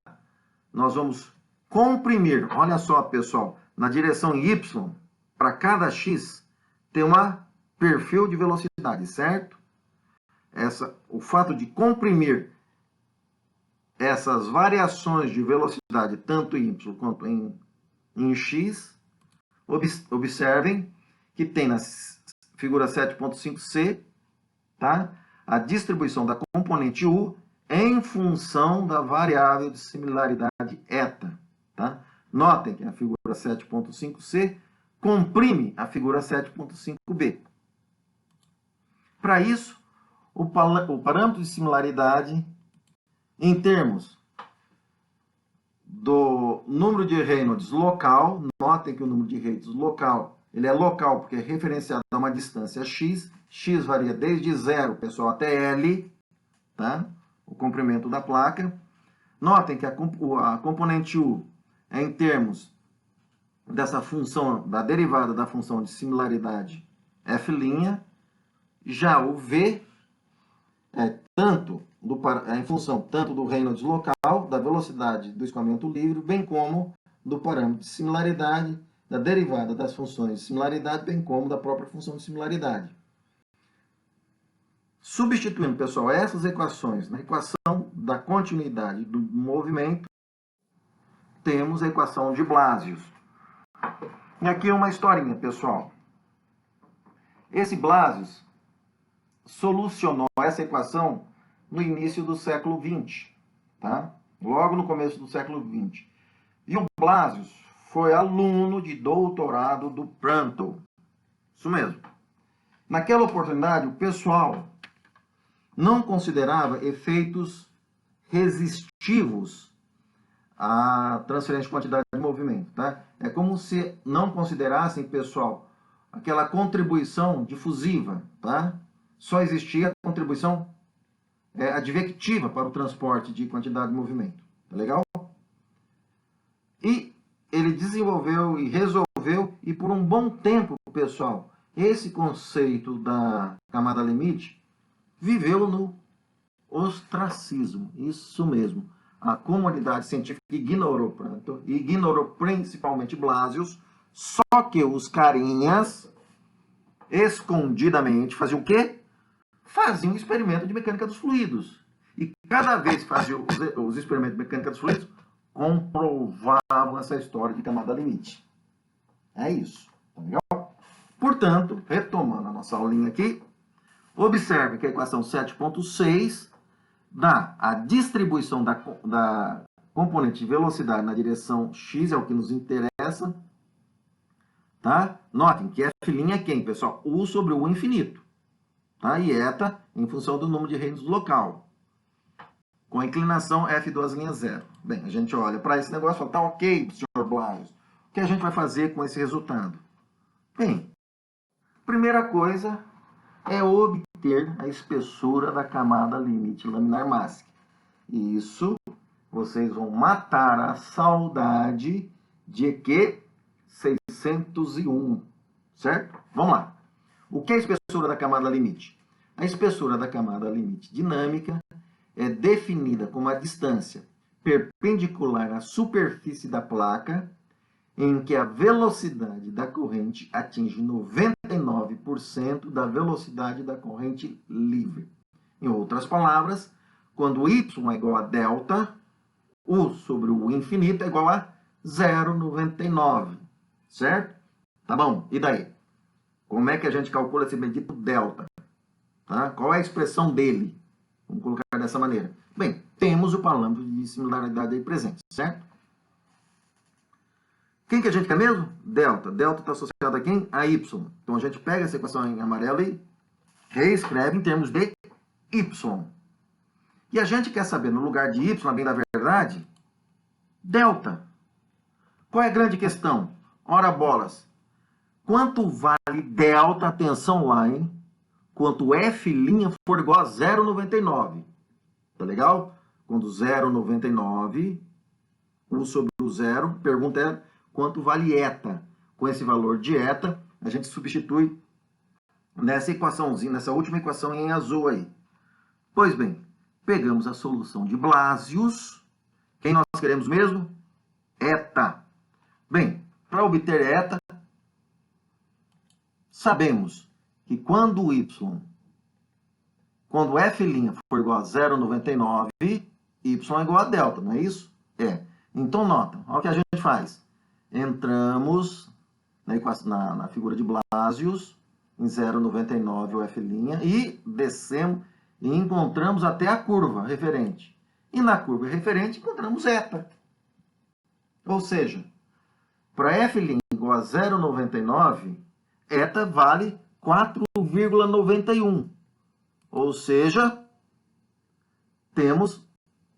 nós vamos comprimir, olha só, pessoal, na direção y, para cada x, tem uma perfil de velocidade, certo? O fato de comprimir essas variações de velocidade, tanto em y quanto em x, observem que tem na figura 7.5c, tá? A distribuição da componente U em função da variável de similaridade eta. Tá? Notem que a figura 7.5c comprime a figura 7.5b. Para isso, o parâmetro de similaridade, em termos do número de Reynolds local, notem que o número de Reynolds local, ele é local porque é referenciado a uma distância x, x varia desde 0, pessoal, até L, tá? O comprimento da placa. Notem que a componente U é em termos dessa função, da derivada da função de similaridade f', já o V é em função tanto do Reynolds local, da velocidade do escoamento livre, bem como do parâmetro de similaridade, da derivada das funções de similaridade, bem como da própria função de similaridade. Substituindo, pessoal, essas equações na equação da continuidade do movimento, temos a equação de Blasius. E aqui uma historinha, pessoal. Esse Blasius solucionou essa equação no início do século XX, tá? Logo no começo do século XX. E o Blasius foi aluno de doutorado do Prandtl. Isso mesmo. Naquela oportunidade, o pessoal não considerava efeitos resistivos à transferência de quantidade de movimento, tá? É como se não considerassem, pessoal, aquela contribuição difusiva, tá? Só existia a contribuição advectiva para o transporte de quantidade de movimento. Tá legal? E ele desenvolveu e resolveu, e por um bom tempo, pessoal, esse conceito da camada limite viveu no ostracismo. Isso mesmo. A comunidade científica ignorou Prandtl, ignorou principalmente Blasius, só que os carinhas, escondidamente, faziam o quê? Faziam um experimento de mecânica dos fluidos. E cada vez que faziam os experimentos de mecânica dos fluidos, comprovavam essa história de camada limite. É isso. Tá legal? Portanto, retomando a nossa aulinha aqui, Observe que a equação 7.6 dá a distribuição da componente de velocidade na direção x, é o que nos interessa. Tá? Notem que f' é quem, pessoal? U sobre U infinito. Tá? E eta em função do número de reinos local. Com a inclinação f duas linhas zero. Bem, a gente olha para esse negócio e fala, tá ok, senhor Blasius. O que a gente vai fazer com esse resultado? Bem, primeira coisa é obter a espessura da camada limite laminar máxima. Isso, vocês vão matar a saudade de que 601, certo? Vamos lá. O que é a espessura da camada limite? A espessura da camada limite dinâmica é definida como a distância perpendicular à superfície da placa em que a velocidade da corrente atinge 99% da velocidade da corrente livre. Em outras palavras, quando y é igual a delta, U sobre U infinito é igual a 0,99, certo? Tá bom, e daí? Como é que a gente calcula esse bendito delta? Tá? Qual é a expressão dele? Vamos colocar dessa maneira. Bem, temos o parâmetro de similaridade aí presente, certo? Quem que a gente quer mesmo? Delta. Delta está associado a quem? A y. Então a gente pega essa equação em amarelo e reescreve em termos de y. E a gente quer saber, no lugar de y, bem da verdade, delta. Qual é a grande questão? Ora bolas. Quanto vale delta, atenção lá, hein? Quanto f' for igual a 0,99. Tá legal? Quando 0,99, U sobre o zero, pergunta é quanto vale eta. Com esse valor de eta, a gente substitui nessa equaçãozinha, nessa última equação em azul aí. Pois bem, pegamos a solução de Blasius. Quem nós queremos mesmo? Eta. Bem, para obter eta, sabemos que quando f' for igual a 0,99, y é igual a delta, não é isso? É. Então, nota, olha o que a gente faz. Entramos na figura de Blasius, em 0,99 o f' e descemos e encontramos até a curva referente. E na curva referente encontramos eta. Ou seja, para f' igual a 0,99, eta vale 4,91. Ou seja, temos,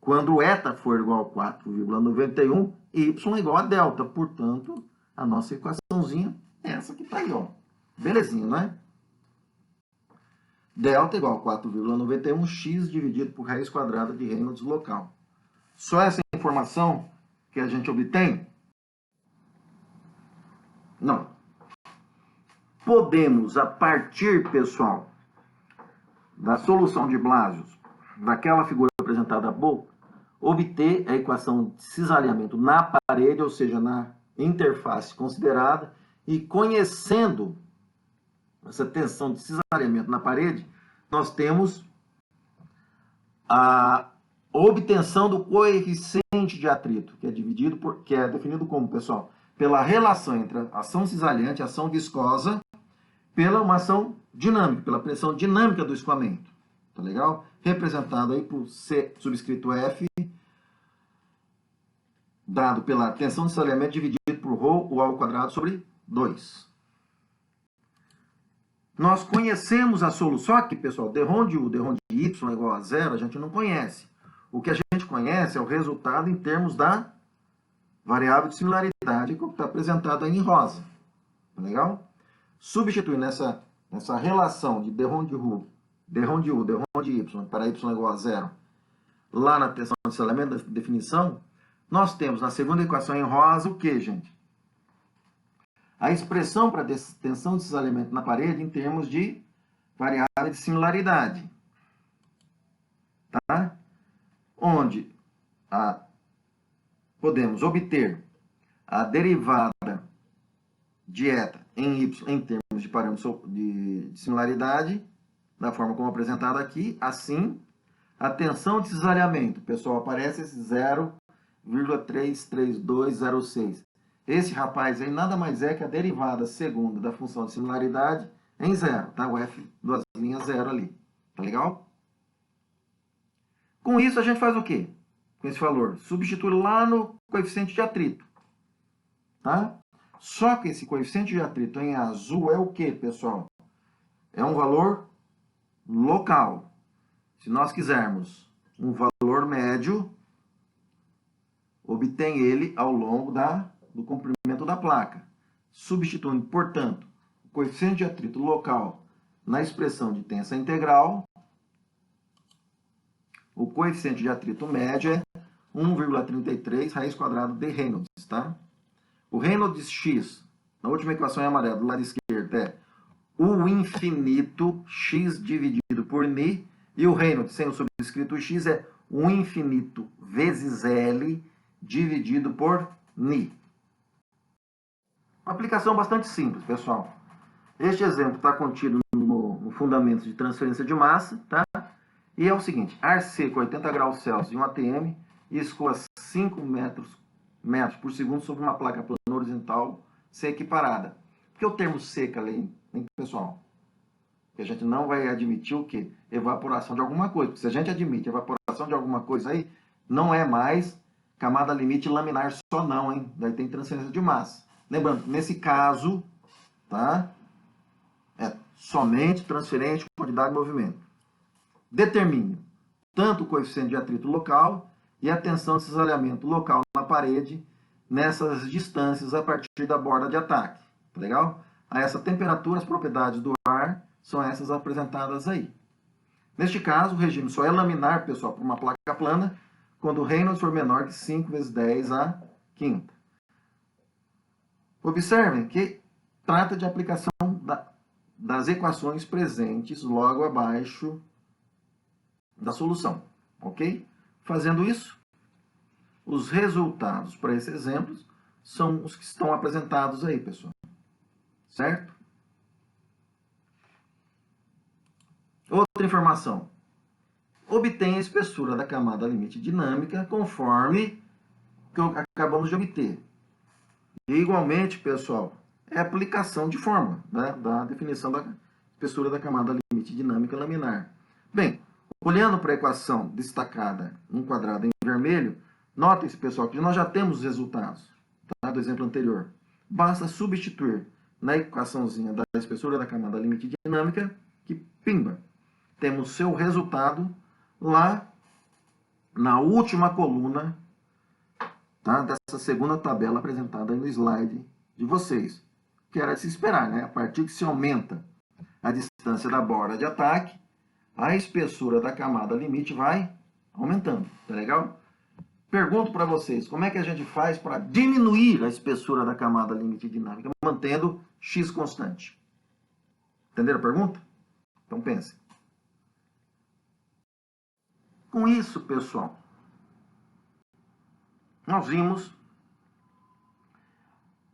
quando eta for igual a 4,91, y é igual a delta. Portanto, a nossa equaçãozinha é essa que está aí, ó. Belezinha, né? Delta igual a 4,91x dividido por raiz quadrada de Reynolds local. Só essa informação que a gente obtém? Não. Podemos, a partir, pessoal, da solução de Blasius, daquela figura apresentada há pouco, obter a equação de cisalhamento na parede, ou seja, na interface considerada, e conhecendo essa tensão de cisalhamento na parede, nós temos a obtenção do coeficiente de atrito, que é definido como, pessoal, pela relação entre a ação cisalhante e a ação viscosa, pela uma ação dinâmica, pela pressão dinâmica do escoamento. Tá legal? Representado aí por C subscrito F, dado pela tensão de cisalhamento dividido por ρ, o ao quadrado sobre 2. Nós conhecemos a solução. Só que, pessoal, d rho de U, d rho de Y é igual a zero, a gente não conhece. O que a gente conhece é o resultado em termos da variável de similaridade, que está apresentada aí em rosa. Tá legal? Substituindo essa relação de d rho de U, d rho de Y, para Y igual a zero, lá na tensão de cisalhamento da definição, nós temos na segunda equação em rosa o que, gente? A expressão para tensão de cisalhamento na parede em termos de variável de similaridade. Tá? Onde podemos obter a derivada de eta em y em termos de parâmetro de similaridade, da forma como apresentado aqui. Assim, a tensão de cisalhamento, pessoal, aparece esse 0,33206. Esse rapaz aí nada mais é que a derivada segunda da função de similaridade em zero, tá? O F, duas linhas, zero ali. Tá legal? Com isso, a gente faz o quê? Com esse valor? Substitui lá no coeficiente de atrito. Tá? Só que esse coeficiente de atrito em azul é o quê, pessoal? É um valor local. Se nós quisermos um valor médio, obtém ele ao longo do comprimento da placa. Substituindo, portanto, o coeficiente de atrito local na expressão de tensão integral, o coeficiente de atrito médio é 1,33 raiz quadrada de Reynolds, tá? O Reynolds X, na última equação em amarelo, do lado esquerdo, é o infinito x dividido por ni, e o Reynolds, sem o subscrito x, é o infinito vezes L dividido por ni. Uma aplicação bastante simples, pessoal. Este exemplo está contido no Fundamentos de Transferência de Massa, tá? E é o seguinte, ar seco 80 graus Celsius em um ATM e escoa 5 metros por segundo sobre uma placa plana horizontal seca e parada. Por que o termo seca ali, hein, pessoal? Porque a gente não vai admitir o quê? Evaporação de alguma coisa. Porque se a gente admite evaporação de alguma coisa aí, não é mais camada limite laminar só não, hein? Daí tem transferência de massa. Lembrando, nesse caso, tá? É somente transferência de quantidade de movimento. Determine tanto o coeficiente de atrito local e a tensão de cisalhamento local na parede nessas distâncias a partir da borda de ataque. Tá legal? A essa temperatura, as propriedades do ar são essas apresentadas aí. Neste caso, o regime só é laminar, pessoal, por uma placa plana, quando o Reynolds for menor que 5 vezes 10 a quinta. Observem que trata de aplicação das equações presentes logo abaixo da solução, ok? Fazendo isso, os resultados para esses exemplos são os que estão apresentados aí, pessoal. Certo? Outra informação. Obtenha a espessura da camada limite dinâmica conforme que acabamos de obter. E, igualmente, pessoal, é aplicação de fórmula, né, da definição da espessura da camada limite dinâmica laminar. Bem, olhando para a equação destacada em quadrado em vermelho, notem-se, pessoal, que nós já temos os resultados, tá, do exemplo anterior. Basta substituir na equaçãozinha da espessura da camada limite dinâmica, que pimba, temos seu resultado lá na última coluna, tá, dessa segunda tabela apresentada aí no slide de vocês. Que era de se esperar, né? A partir que se aumenta a distância da borda de ataque, a espessura da camada limite vai aumentando. Tá legal? Pergunto para vocês, como é que a gente faz para diminuir a espessura da camada limite dinâmica, mantendo x constante? Entenderam a pergunta? Então pensem. Com isso, pessoal, nós vimos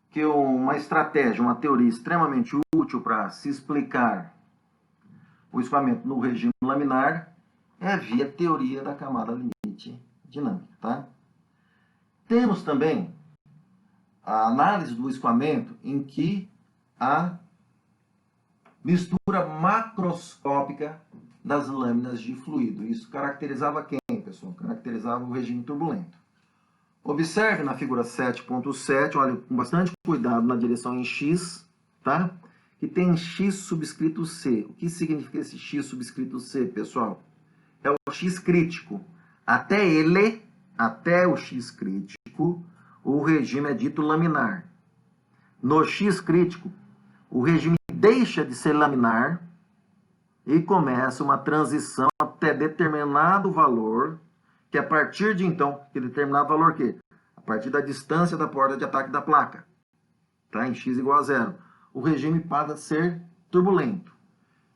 que uma estratégia, uma teoria extremamente útil para se explicar o escoamento no regime laminar é via teoria da camada limite dinâmica, tá? Temos também a análise do escoamento em que a mistura macroscópica das lâminas de fluido. Isso caracterizava quem, pessoal? Caracterizava o regime turbulento. Observe na figura 7.7, olha com bastante cuidado na direção em X, tá? Que tem X subscrito C. O que significa esse X subscrito C, pessoal? É o X crítico. Até o X crítico, o regime é dito laminar. No X crítico, o regime deixa de ser laminar e começa uma transição até determinado valor, que a partir de então, que determinado valor que? A partir da distância da borda de ataque da placa, tá? Em x igual a zero, o regime passa a ser turbulento.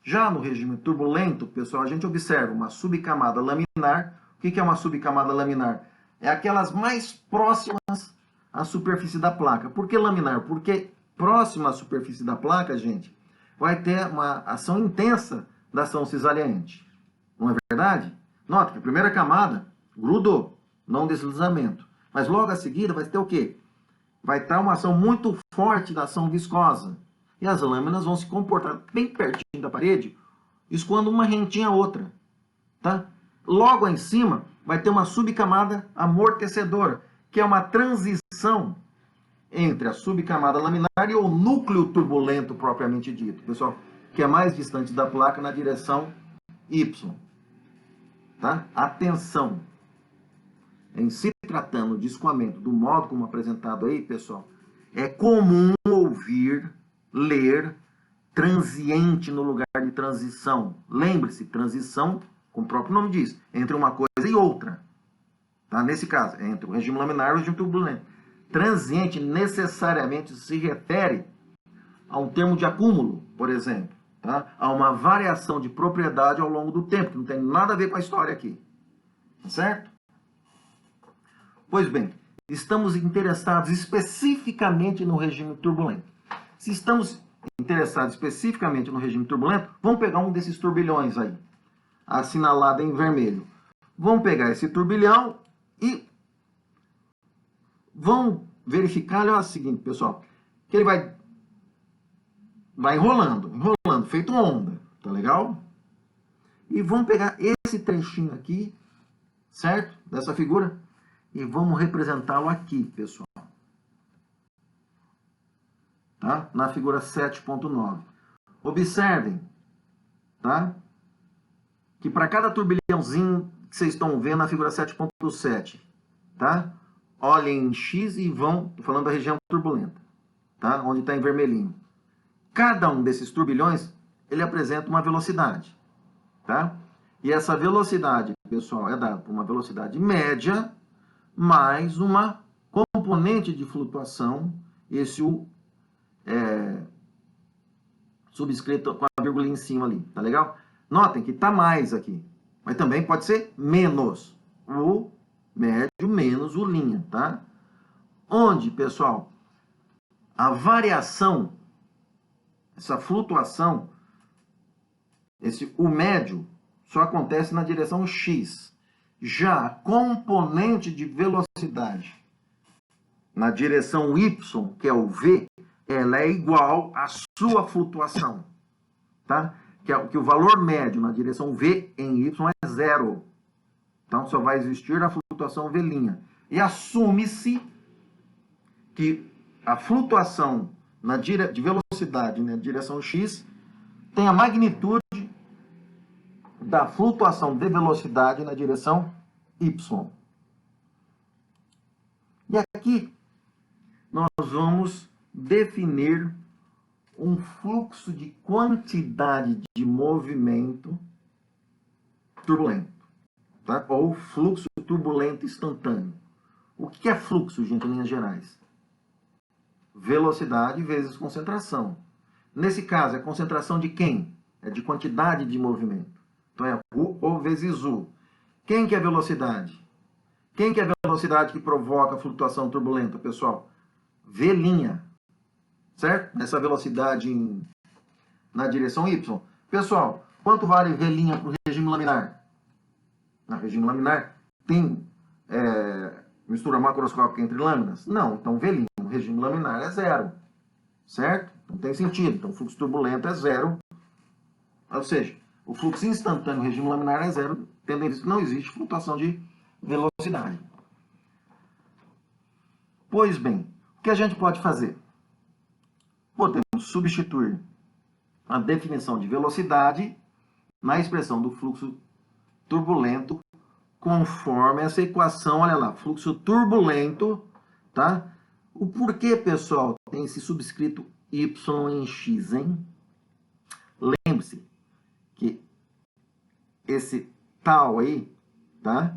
Já no regime turbulento, pessoal, a gente observa uma subcamada laminar. O que é uma subcamada laminar? É aquelas mais próximas à superfície da placa. Por que laminar? Porque próxima à superfície da placa, gente, vai ter uma ação intensa da ação cisalhante. Não é verdade? Nota que a primeira camada grudou, não deslizamento. Mas logo a seguir vai ter o quê? Vai estar uma ação muito forte da ação viscosa. E as lâminas vão se comportar bem pertinho da parede, escoando uma rentinha a outra. Tá? Logo em cima vai ter uma subcamada amortecedora, que é uma transição entre a subcamada laminar e o núcleo turbulento propriamente dito, pessoal, que é mais distante da placa na direção Y. Tá? Atenção! Em se tratando de escoamento do modo como apresentado aí, pessoal, é comum ouvir, ler, transiente no lugar de transição. Lembre-se, transição, como o próprio nome diz, entre uma coisa e outra. Tá? Nesse caso, é entre o regime laminar e o regime turbulento. Transiente necessariamente se refere a um termo de acúmulo, por exemplo. Tá? A uma variação de propriedade ao longo do tempo, que não tem nada a ver com a história aqui. Certo? Pois bem, estamos interessados especificamente no regime turbulento. Se estamos interessados especificamente no regime turbulento, vamos pegar um desses turbilhões aí, assinalado em vermelho. Vamos pegar esse turbilhão e vão verificar, olha o seguinte, pessoal, que ele vai enrolando, feito onda, tá legal? E vamos pegar esse trechinho aqui, certo? Dessa figura, e vamos representá-lo aqui, pessoal. Tá? Na figura 7.9. Observem, tá? Que para cada turbilhãozinho que vocês estão vendo na figura 7.7, tá? Olhem em X e vão, tô falando da região turbulenta, tá? Onde está em vermelhinho. Cada um desses turbilhões, ele apresenta uma velocidade, tá? E essa velocidade, pessoal, é dada por uma velocidade média mais uma componente de flutuação, esse subscrito com a vírgula em cima ali, tá legal? Notem que tá mais aqui, mas também pode ser menos. O médio menos o linha, tá? Onde, pessoal, a variação, essa flutuação, o médio, só acontece na direção X. Já a componente de velocidade na direção Y, que é o V, ela é igual à sua flutuação, tá? Que o valor médio na direção V em Y é zero. Então, só vai existir a flutuação V'. E assume-se que a flutuação de velocidade na direção X tem a magnitude da flutuação de velocidade na direção Y. E aqui nós vamos definir um fluxo de quantidade de movimento turbulento, tá? Ou fluxo turbulento instantâneo. O que é fluxo, gente, em linhas gerais? Velocidade vezes concentração. Nesse caso, é concentração de quem? É de quantidade de movimento. Então é U ou vezes U. Quem que é velocidade? Quem que é a velocidade que provoca a flutuação turbulenta, pessoal? V'. Certo? Essa velocidade na direção Y. Pessoal, quanto vale V' para o regime laminar? No regime laminar tem mistura macroscópica entre lâminas? Não. Então, V', no regime laminar, é zero. Certo? Não tem sentido. Então, o fluxo turbulento é zero. Ou seja, o fluxo instantâneo no regime laminar é zero, tendo em vista que não existe flutuação de velocidade. Pois bem, o que a gente pode fazer? Podemos substituir a definição de velocidade na expressão do fluxo turbulento conforme essa equação, olha lá, fluxo turbulento, tá? O porquê, pessoal, tem esse subscrito y em x, hein? Lembre-se que esse tal aí, tá?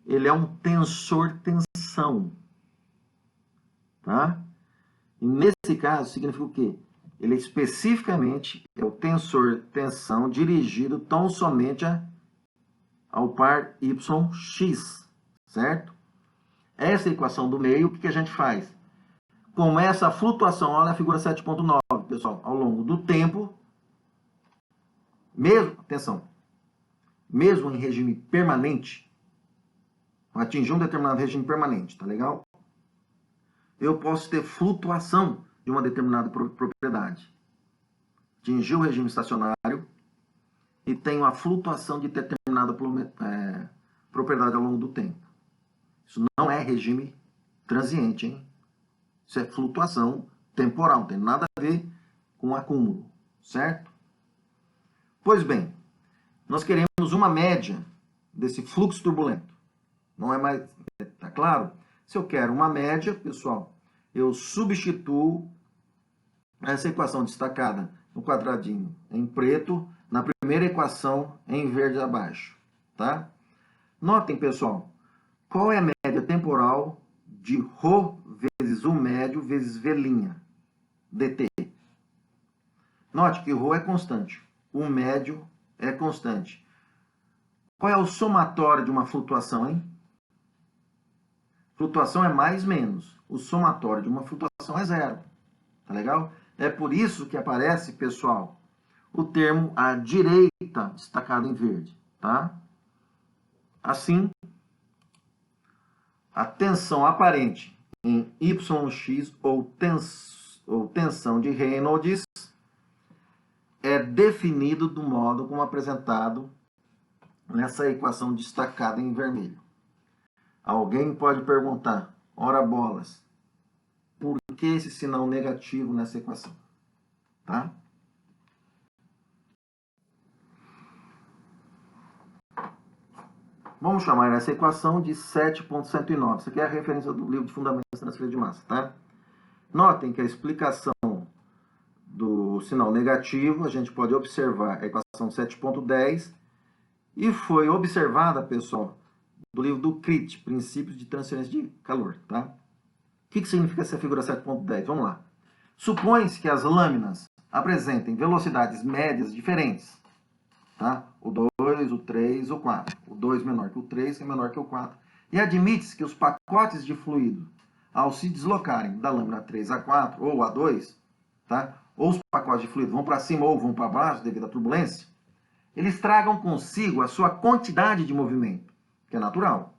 Ele é um tensor-tensão, tá? E nesse caso, significa o quê? Ele especificamente é o tensor-tensão dirigido tão somente ao par YX, certo? Essa equação do meio, o que a gente faz? Com essa flutuação, olha a figura 7.9, pessoal, ao longo do tempo, mesmo, atenção, mesmo em regime permanente, atingir um determinado regime permanente, tá legal? Eu posso ter flutuação de uma determinada propriedade. atingiu o regime estacionário e tem uma flutuação de determinada propriedade ao longo do tempo. Isso não é regime transiente, hein? Isso é flutuação temporal, não tem nada a ver com acúmulo, certo? Pois bem, nós queremos uma média desse fluxo turbulento. Não é mais, tá claro? Se eu quero uma média, pessoal, eu substituo essa equação destacada no quadradinho em preto na primeira equação em verde abaixo, tá? Notem, pessoal, qual é a média temporal de ρ vezes U médio vezes V', dt. Note que ρ é constante, U médio é constante. Qual é o somatório de uma flutuação, hein? Flutuação é mais menos. O somatório de uma flutuação é zero. Tá legal? É por isso que aparece, pessoal, o termo à direita destacado em verde, tá? Assim, a tensão aparente em YX ou tensão de Reynolds é definido do modo como apresentado nessa equação destacada em vermelho. Alguém pode perguntar, ora bolas, por que esse sinal negativo nessa equação? Tá? Vamos chamar essa equação de 7.109. Isso aqui é a referência do livro de Fundamentos da Transferência de Massa, tá? Notem que a explicação do sinal negativo, a gente pode observar a equação 7.10 e foi observada, pessoal, do livro do CRIT, Princípios de Transferência de Calor, tá? O que significa essa figura 7.10? Vamos lá. Supõe-se que as lâminas apresentem velocidades médias diferentes, tá? O 2, o 3, o 4. O 2 menor que o 3, que é menor que o 4. E admite-se que os pacotes de fluido, ao se deslocarem da lâmina 3 a 4 ou a 2, tá? Ou os pacotes de fluido vão para cima ou vão para baixo devido à turbulência, eles tragam consigo a sua quantidade de movimento, que é natural.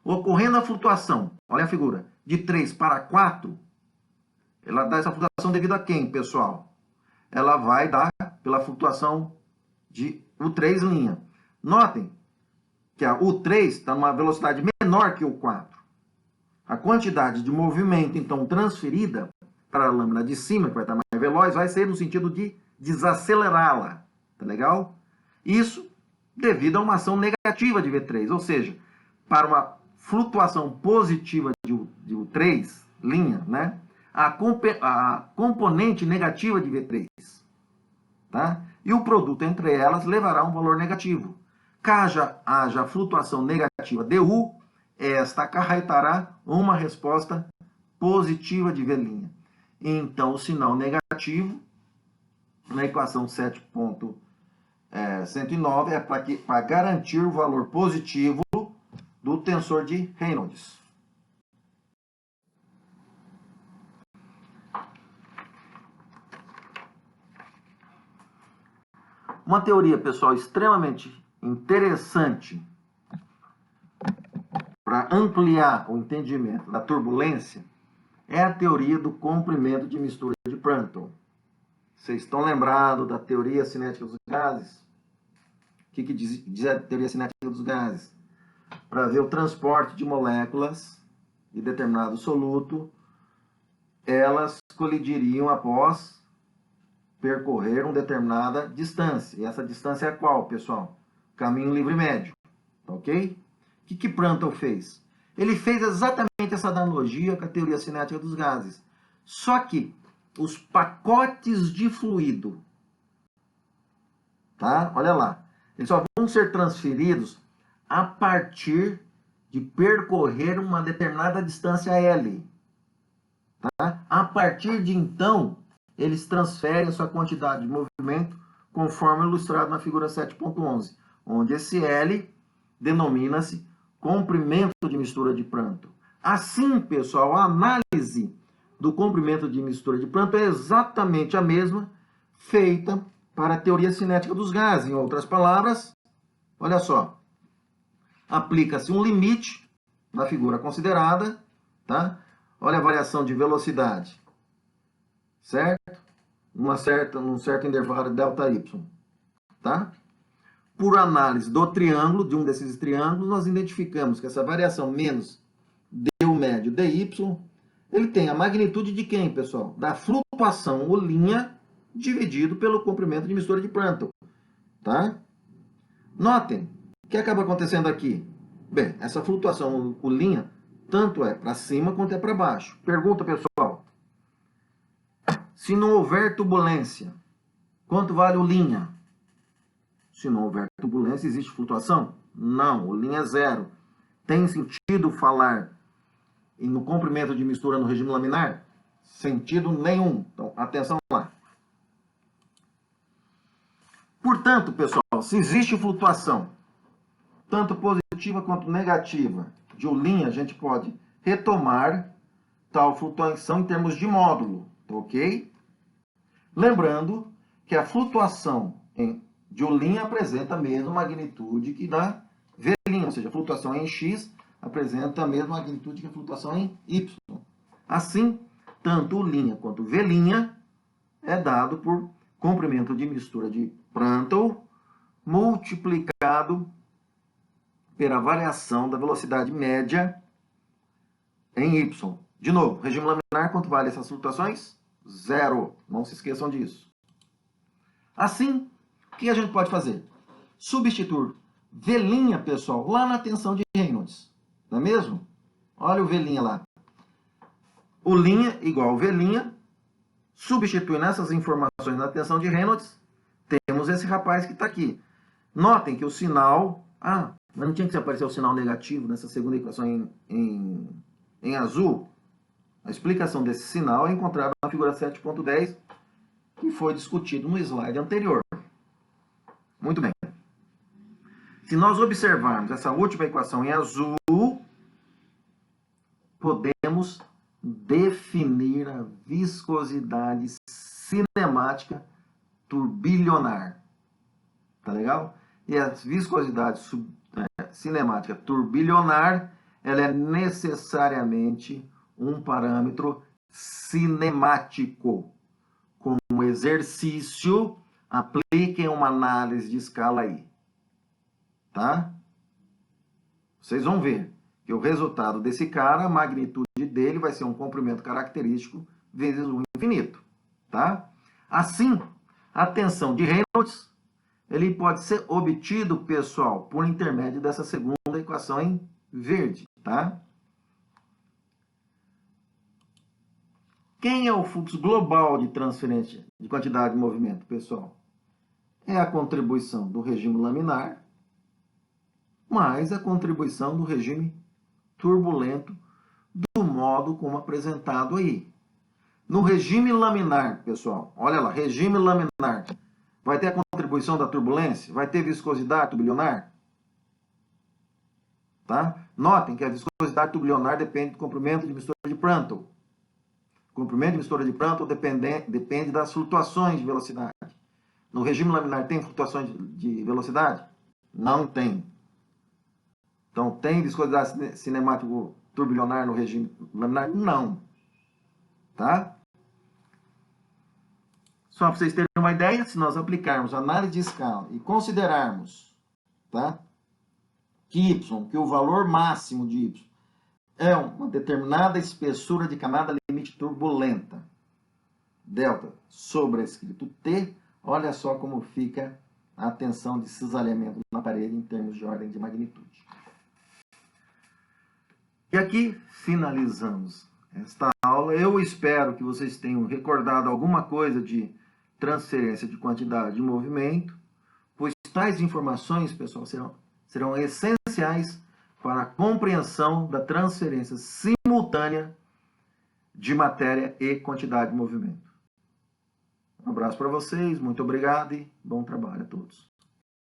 Ocorrendo a flutuação, olha a figura, de 3 para 4, ela dá essa flutuação devido a quem, pessoal? Ela vai dar pela flutuação de U3'. Notem que a U3 está numa velocidade menor que o 4. A quantidade de movimento, então, transferida para a lâmina de cima, que vai estar mais veloz, vai ser no sentido de desacelerá-la. Tá legal? Isso devido a uma ação negativa de V3, ou seja, para uma flutuação positiva de U3', né? A componente negativa de V3, tá? E o produto entre elas levará um valor negativo. Caso haja flutuação negativa de U, esta acarretará uma resposta positiva de V'. Então, o sinal negativo, na equação 7.109, é para garantir o valor positivo do tensor de Reynolds. Uma teoria, pessoal, extremamente interessante para ampliar o entendimento da turbulência é a teoria do comprimento de mistura de Prandtl. Vocês estão lembrados da teoria cinética dos gases? O que diz a teoria cinética dos gases? Para ver o transporte de moléculas de determinado soluto, elas colidiriam após percorrer uma determinada distância. E essa distância é qual, pessoal? Caminho livre médio. Ok? O que Prandtl fez? Ele fez exatamente essa analogia com a teoria cinética dos gases. Só que os pacotes de fluido, tá? Olha lá, eles só vão ser transferidos a partir de percorrer uma determinada distância L. Tá? A partir de então, eles transferem a sua quantidade de movimento conforme ilustrado na figura 7.11, onde esse L denomina-se comprimento de mistura de Prandtl. Assim, pessoal, a análise do comprimento de mistura de Prandtl é exatamente a mesma feita para a teoria cinética dos gases. Em outras palavras, olha só, aplica-se um limite na figura considerada, tá? Olha a variação de velocidade, certo? num certo intervalo de ΔY, tá? Por análise do triângulo, de um desses triângulos, nós identificamos que essa variação menos deu médio dy, ele tem a magnitude de quem, pessoal? Da flutuação U' dividido pelo comprimento de mistura de Prandtl, tá? Notem, o que acaba acontecendo aqui? Bem, essa flutuação U' tanto é para cima quanto é para baixo. Pergunta, pessoal. Se não houver turbulência, quanto vale U'? Se não houver turbulência, existe flutuação? Não, U' é zero. Tem sentido falar no comprimento de mistura no regime laminar? Sentido nenhum. Então, atenção lá. Portanto, pessoal, se existe flutuação, tanto positiva quanto negativa, de U', a gente pode retomar tal flutuação em termos de módulo, ok? Lembrando que a flutuação de U' apresenta a mesma magnitude que da V', ou seja, a flutuação em X apresenta a mesma magnitude que a flutuação em Y. Assim, tanto U' quanto V' é dado por comprimento de mistura de Prandtl multiplicado pela variação da velocidade média em Y. De novo, regime laminar, quanto vale essas flutuações? Zero. Não se esqueçam disso. Assim, o que a gente pode fazer? Substituir V', pessoal, lá na tensão de Reynolds. Não é mesmo? Olha o V' lá. U' igual V'. Substitui nessas informações na tensão de Reynolds, temos esse rapaz que está aqui. Notem que o sinal... Ah, mas não tinha que aparecer o sinal negativo nessa segunda equação em azul? A explicação desse sinal é encontrada na figura 7.10, que foi discutido no slide anterior. Muito bem. Se nós observarmos essa última equação em azul, podemos definir a viscosidade cinemática turbilionar. Tá legal? E a viscosidade cinemática turbilionar, ela é necessariamente um parâmetro cinemático. Como exercício, apliquem uma análise de escala aí. Tá? Vocês vão ver que o resultado desse cara, a magnitude dele vai ser um comprimento característico vezes o infinito. Tá? Assim, a tensão de Reynolds, ele pode ser obtido, pessoal, por intermédio dessa segunda equação em verde. Tá? Quem é o fluxo global de transferência de quantidade de movimento, pessoal? É a contribuição do regime laminar mais a contribuição do regime turbulento do modo como apresentado aí. No regime laminar, pessoal, olha lá, regime laminar, vai ter a contribuição da turbulência? Vai ter viscosidade turbilionar? Tá? Notem que a viscosidade turbilionar depende do comprimento de mistura de Prandtl. O comprimento de mistura de Prandtl depende das flutuações de velocidade. No regime laminar tem flutuações de velocidade? Não tem. Então, tem viscosidade cinemático turbilionar no regime laminar? Não. Tá? Só para vocês terem uma ideia, se nós aplicarmos análise de escala e considerarmos, tá, que o valor máximo de Y é uma determinada espessura de camada limite turbulenta, delta sobrescrito T, olha só como fica a tensão de cisalhamento na parede em termos de ordem de magnitude. E aqui finalizamos esta aula. Eu espero que vocês tenham recordado alguma coisa de transferência de quantidade de movimento, pois tais informações, pessoal, serão essenciais para a compreensão da transferência simultânea de matéria e quantidade de movimento. Um abraço para vocês, muito obrigado e bom trabalho a todos.